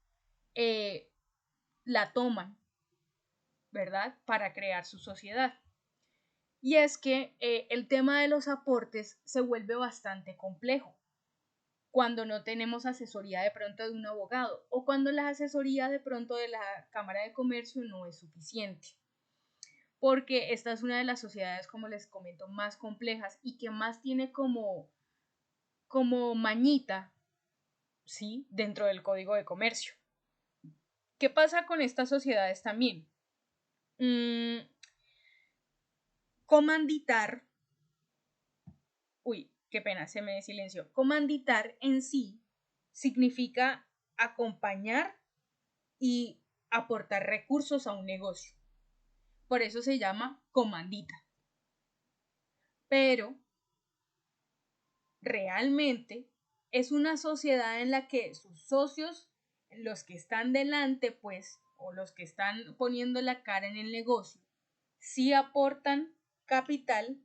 La toman, ¿verdad? Para crear su sociedad. Y es que el tema de los aportes se vuelve bastante complejo cuando no tenemos asesoría de pronto de un abogado o cuando la asesoría de pronto de la Cámara de Comercio no es suficiente. Porque esta es una de las sociedades, como les comento, más complejas y que más tiene como mañita, ¿sí? Dentro del Código de Comercio. ¿Qué pasa con estas sociedades también? Comanditar, uy, qué pena, se me silenció. Comanditar en sí significa acompañar y aportar recursos a un negocio. Por eso se llama comandita. Pero realmente es una sociedad en la que sus socios, los que están delante, pues, o los que están poniendo la cara en el negocio, sí aportan capital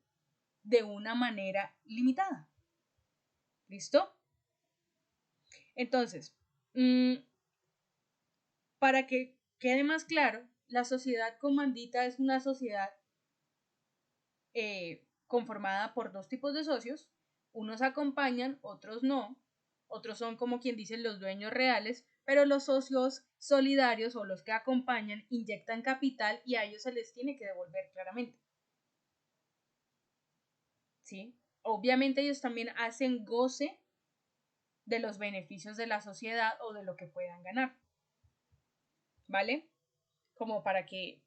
de una manera limitada. ¿Listo? Entonces, para que quede más claro, la sociedad comandita es una sociedad conformada por dos tipos de socios. Unos acompañan, otros no. Otros son como quien dice los dueños reales, pero los socios solidarios o los que acompañan inyectan capital y a ellos se les tiene que devolver claramente. ¿Sí? Obviamente ellos también hacen goce de los beneficios de la sociedad o de lo que puedan ganar. ¿Vale? Como para que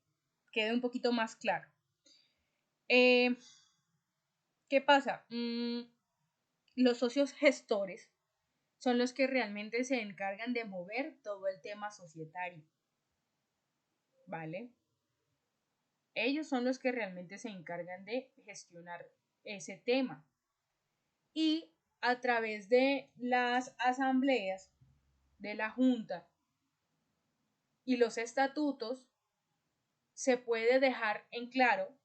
quede un poquito más claro. ¿Qué pasa? Los socios gestores son los que realmente se encargan de mover todo el tema societario. ¿Vale? Ellos son los que realmente se encargan de gestionar ese tema. Y a través de las asambleas de la junta y los estatutos se puede dejar en claro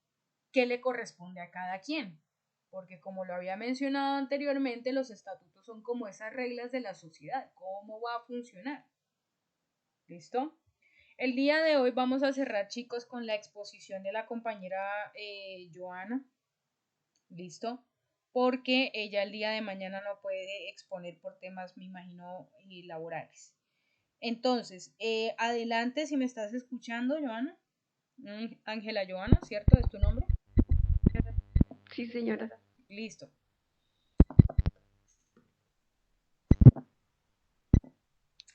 qué le corresponde a cada quien. porque como lo había mencionado anteriormente, los estatutos son como esas reglas de la sociedad, cómo va a funcionar. ¿Listo? El día de hoy vamos a cerrar, chicos, con la exposición de la compañera Joana. ¿Listo? Porque ella el día de mañana no puede exponer por temas, me imagino, laborales. Entonces, adelante si me estás escuchando, Joana. Ángela Joana, ¿cierto? ¿Es tu nombre? Sí, señora. Listo.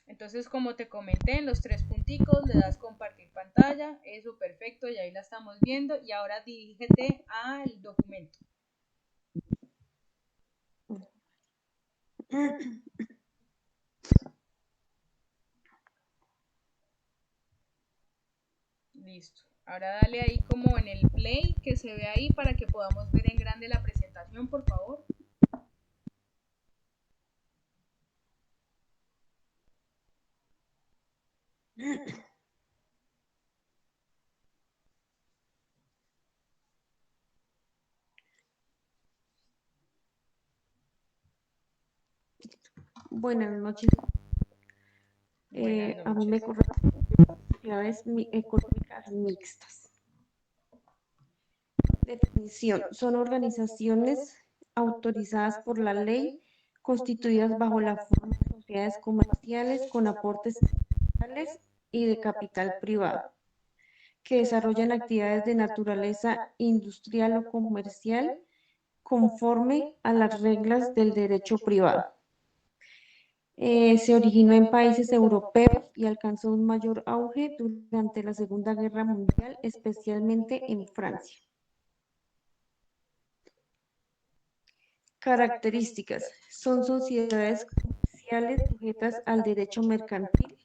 Entonces, como te comenté, en los 3 punticos le das compartir pantalla, eso perfecto, y ahí la estamos viendo. Y ahora dirígete al documento. Listo. Ahora dale ahí como en el play que se ve ahí para que podamos ver en grande la presentación, por favor. Buenas noches. A mí me corresponde actividades económicas mixtas. Definición. Son organizaciones autorizadas por la ley, constituidas bajo la forma de sociedades comerciales con aportes estatales y de capital privado, que desarrollan actividades de naturaleza industrial o comercial conforme a las reglas del derecho privado. Se originó en países europeos y alcanzó un mayor auge durante la Segunda Guerra Mundial, especialmente en Francia. Características. Son sociedades comerciales sujetas al derecho mercantil.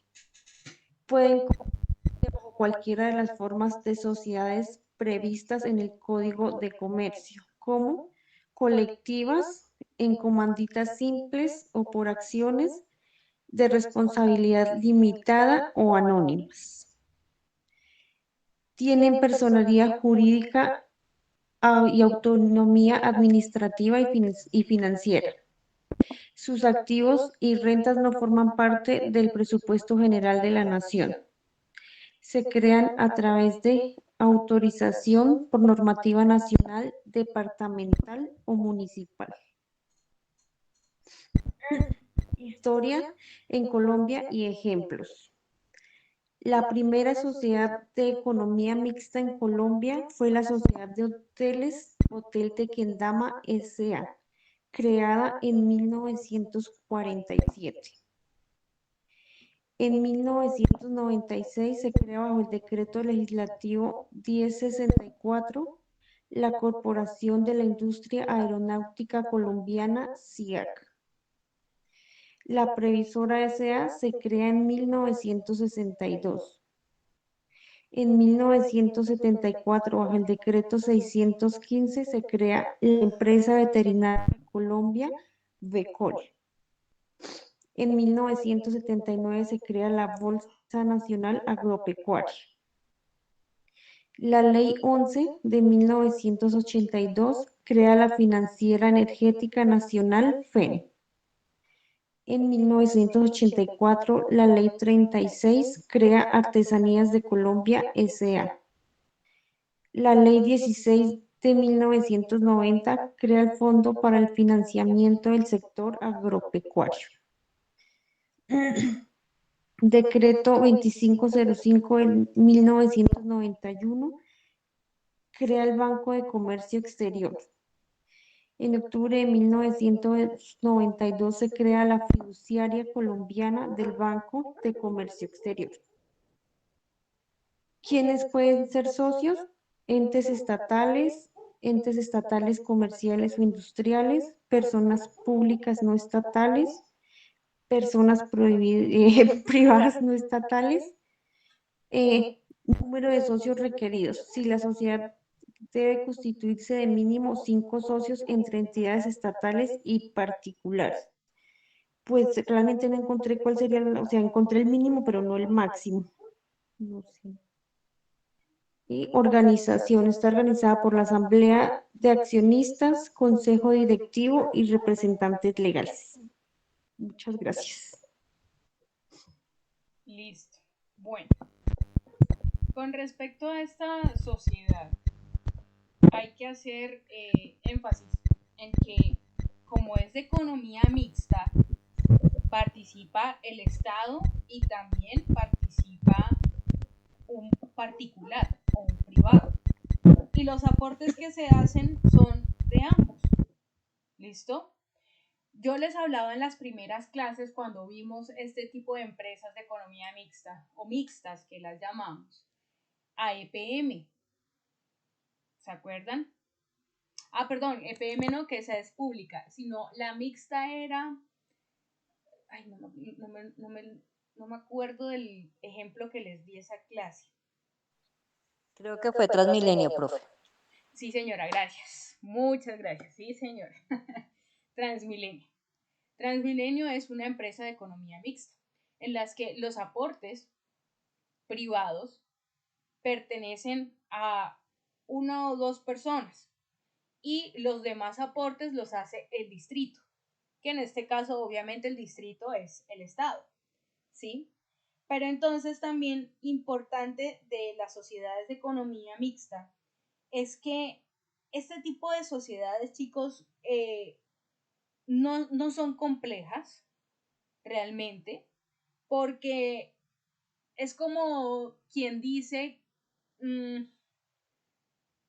Pueden constituirse bajo cualquiera de las formas de sociedades previstas en el Código de Comercio, como colectivas, en comanditas simples o por acciones de responsabilidad limitada o anónimas. Tienen personalidad jurídica y autonomía administrativa y financiera. Sus activos y rentas no forman parte del presupuesto general de la nación. Se crean a través de autorización por normativa nacional, departamental o municipal. Historia en Colombia y ejemplos. La primera sociedad de economía mixta en Colombia fue la Sociedad de Hoteles Hotel Tequendama S.A., creada en 1947. En 1996 se crea bajo el Decreto Legislativo 1064 la Corporación de la Industria Aeronáutica Colombiana, CIAC. La Previsora S.A. se crea en 1962. En 1974, bajo el Decreto 615, se crea la Empresa Veterinaria de Colombia, VECOL. En 1979 se crea la Bolsa Nacional Agropecuaria. La Ley 11 de 1982 crea la Financiera Energética Nacional, FEN. En 1984, la Ley 36 crea Artesanías de Colombia, S.A. La Ley 16 de 1990 crea el Fondo para el Financiamiento del Sector Agropecuario. Decreto 2505 de 1991 crea el Banco de Comercio Exterior. En octubre de 1992 se crea la Fiduciaria Colombiana del Banco de Comercio Exterior. ¿Quiénes pueden ser socios? Entes estatales comerciales o industriales, personas públicas no estatales, personas privadas no estatales, número de socios requeridos. Si la sociedad debe constituirse de mínimo 5 socios entre entidades estatales y particulares. Pues realmente no encontré cuál sería, o sea, encontré el mínimo, pero no el máximo. No sé. Y organización está organizada por la Asamblea de Accionistas, Consejo Directivo y representantes legales. Muchas gracias. Listo. Bueno, con respecto a esta sociedad, hay que hacer énfasis en que como es de economía mixta, participa el Estado y también participa un particular o un privado. Y los aportes que se hacen son de ambos. ¿Listo? Yo les hablaba en las primeras clases cuando vimos este tipo de empresas de economía mixta o mixtas que las llamamos AEPM. ¿Se acuerdan? Ah, perdón, EPM no, que esa es pública, sino la mixta era... Ay, no me acuerdo del ejemplo que les di esa clase. Creo que fue Transmilenio, profe. Sí, señora, gracias. Muchas gracias. Sí, señora. Transmilenio. Transmilenio es una empresa de economía mixta en las que los aportes privados pertenecen a una o dos personas y los demás aportes los hace el distrito, que en este caso obviamente el distrito es el estado, ¿sí? Pero entonces también importante de las sociedades de economía mixta es que este tipo de sociedades, chicos, no son complejas realmente, porque es como quien dice,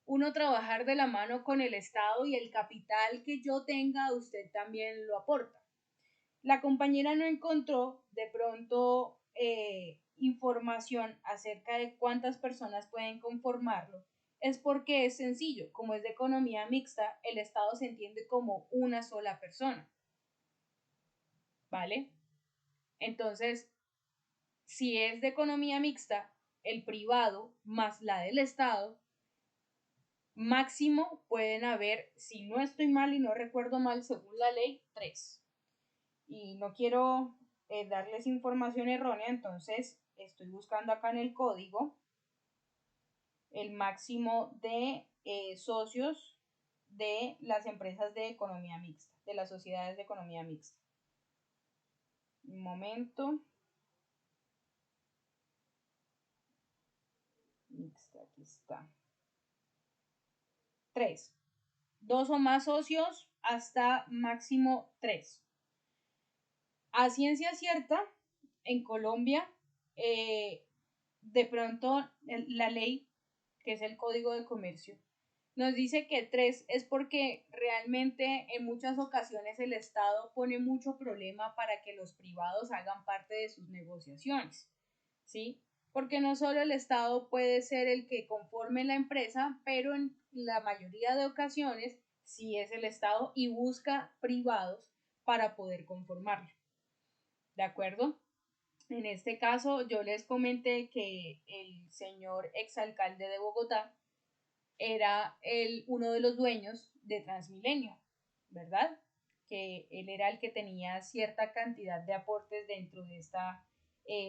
uno trabajar de la mano con el Estado y el capital que yo tenga, usted también lo aporta. La compañera no encontró de pronto información acerca de cuántas personas pueden conformarlo. Es porque es sencillo, como es de economía mixta, el Estado se entiende como una sola persona. ¿Vale? Entonces, si es de economía mixta, el privado más la del Estado, máximo pueden haber, si no estoy mal y no recuerdo mal, según la ley, 3. Y no quiero darles información errónea, entonces estoy buscando acá en el código el máximo de socios de las empresas de economía mixta, de las sociedades de economía mixta. Un momento. Mixta, aquí está. 3. 2 o más socios hasta máximo 3. A ciencia cierta, en Colombia, de pronto la ley, que es el Código de Comercio, nos dice que 3 es porque realmente en muchas ocasiones el Estado pone mucho problema para que los privados hagan parte de sus negociaciones, ¿sí? Porque no solo el Estado puede ser el que conforme la empresa, pero en la mayoría de ocasiones sí es el Estado y busca privados para poder conformarlo. ¿De acuerdo? En este caso, yo les comenté que el señor exalcalde de Bogotá era uno de los dueños de Transmilenio, ¿verdad? Que él era el que tenía cierta cantidad de aportes dentro de esta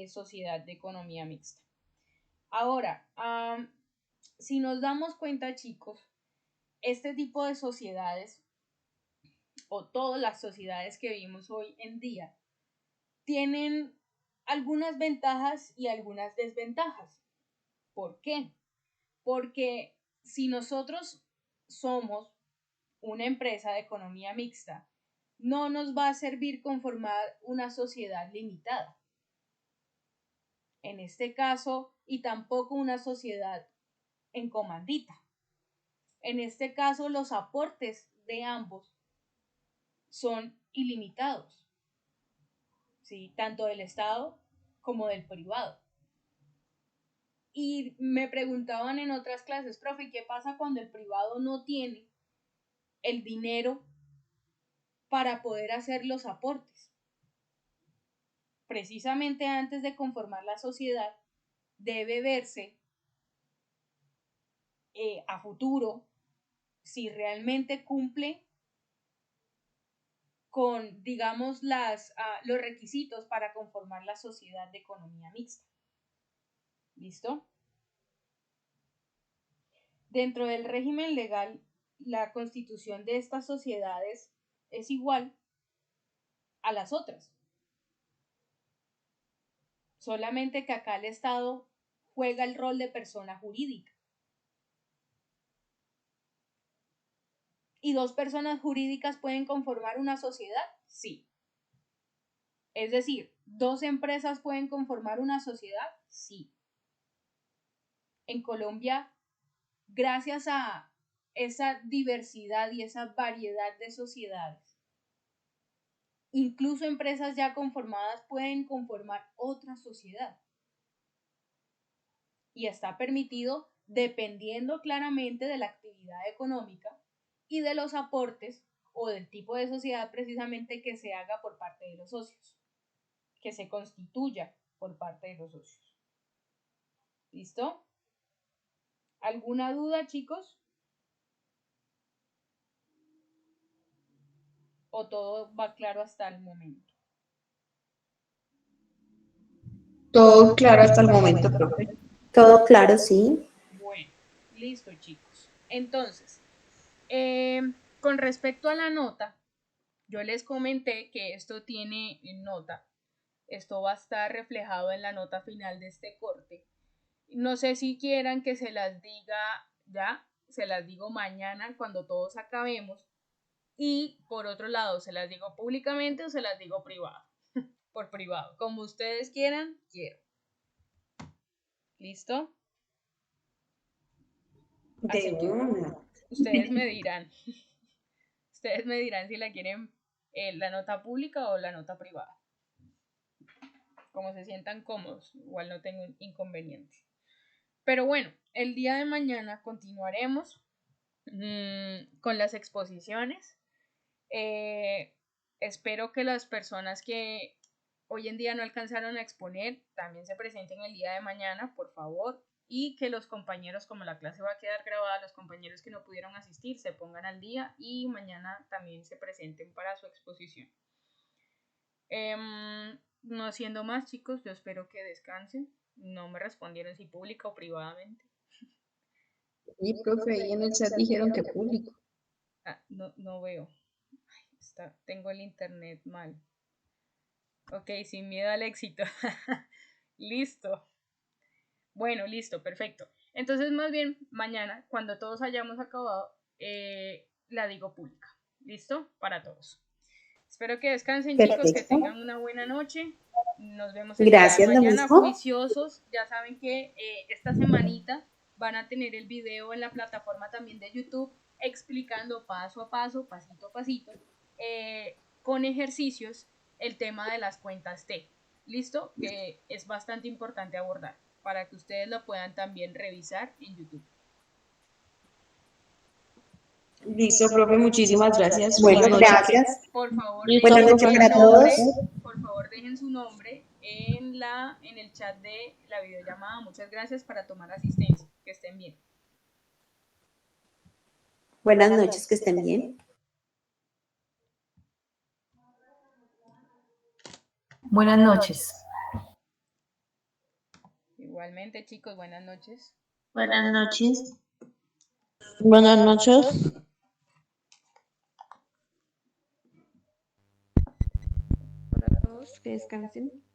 sociedad de economía mixta. Ahora, si nos damos cuenta, chicos, este tipo de sociedades o todas las sociedades que vimos hoy en día tienen algunas ventajas y algunas desventajas. ¿Por qué? Porque si nosotros somos una empresa de economía mixta, no nos va a servir conformar una sociedad limitada. En este caso, y tampoco una sociedad en comandita. En este caso, los aportes de ambos son ilimitados, ¿sí? Tanto del Estado como del privado. Y me preguntaban en otras clases, profe, ¿qué pasa cuando el privado no tiene el dinero para poder hacer los aportes? Precisamente antes de conformar la sociedad, debe verse a futuro si realmente cumple con, digamos, los requisitos para conformar la sociedad de economía mixta. ¿Listo? dentro del régimen legal, la constitución de estas sociedades es igual a las otras. Solamente que acá el Estado juega el rol de persona jurídica. ¿Y dos personas jurídicas pueden conformar una sociedad? Sí. Es decir, ¿dos empresas pueden conformar una sociedad? Sí. En Colombia, gracias a esa diversidad y esa variedad de sociedades, incluso empresas ya conformadas pueden conformar otra sociedad. Y está permitido dependiendo claramente de la actividad económica y de los aportes o del tipo de sociedad precisamente que se haga por parte de los socios, que se constituya por parte de los socios. ¿Listo? ¿Alguna duda, chicos? ¿O todo va claro hasta el momento? Todo claro hasta el momento, profe. Todo claro, sí. Bueno, listo, chicos. Entonces, con respecto a la nota, yo les comenté que esto tiene nota. Esto va a estar reflejado en la nota final de este corte. No sé si quieran que se las diga ya, se las digo mañana cuando todos acabemos. Y por otro lado, ¿se las digo públicamente o se las digo privado? Por privado, como ustedes quieran, quiero. ¿Listo? Así que ustedes me dirán. Ustedes me dirán si la quieren la nota pública o la nota privada. Como se sientan cómodos, igual no tengo inconveniente. Pero bueno, el día de mañana continuaremos con las exposiciones. Espero que las personas que hoy en día no alcanzaron a exponer también se presenten el día de mañana, por favor, y que los compañeros, como la clase va a quedar grabada, los compañeros que no pudieron asistir se pongan al día y mañana también se presenten para su exposición. No siendo más, chicos, yo espero que descansen. No me respondieron si pública o privadamente. Y profe, ahí en el chat dijeron que público. No veo. Tengo el internet mal. Ok, sin miedo al éxito. Listo. Bueno, listo, perfecto. Entonces, más bien, mañana, cuando todos hayamos acabado, la digo pública. ¿Listo? Para todos. Espero que descansen, chicos, que tengan una buena noche. Nos vemos el día de mañana, juiciosos. Ya saben que esta semanita van a tener el video en la plataforma también de YouTube explicando paso a paso, pasito a pasito, con ejercicios, el tema de las cuentas T. ¿Listo? Que es bastante importante abordar para que ustedes lo puedan también revisar en YouTube. Listo, profe, muchísimas gracias. Bueno, gracias. Por favor, buenas noches para todos. Por favor, dejen su nombre en el chat de la videollamada. Muchas gracias para tomar asistencia. Que estén bien. Buenas noches, que estén bien. Buenas noches. Igualmente, chicos, buenas noches. Buenas noches. Buenas noches. Para todos, que descansen.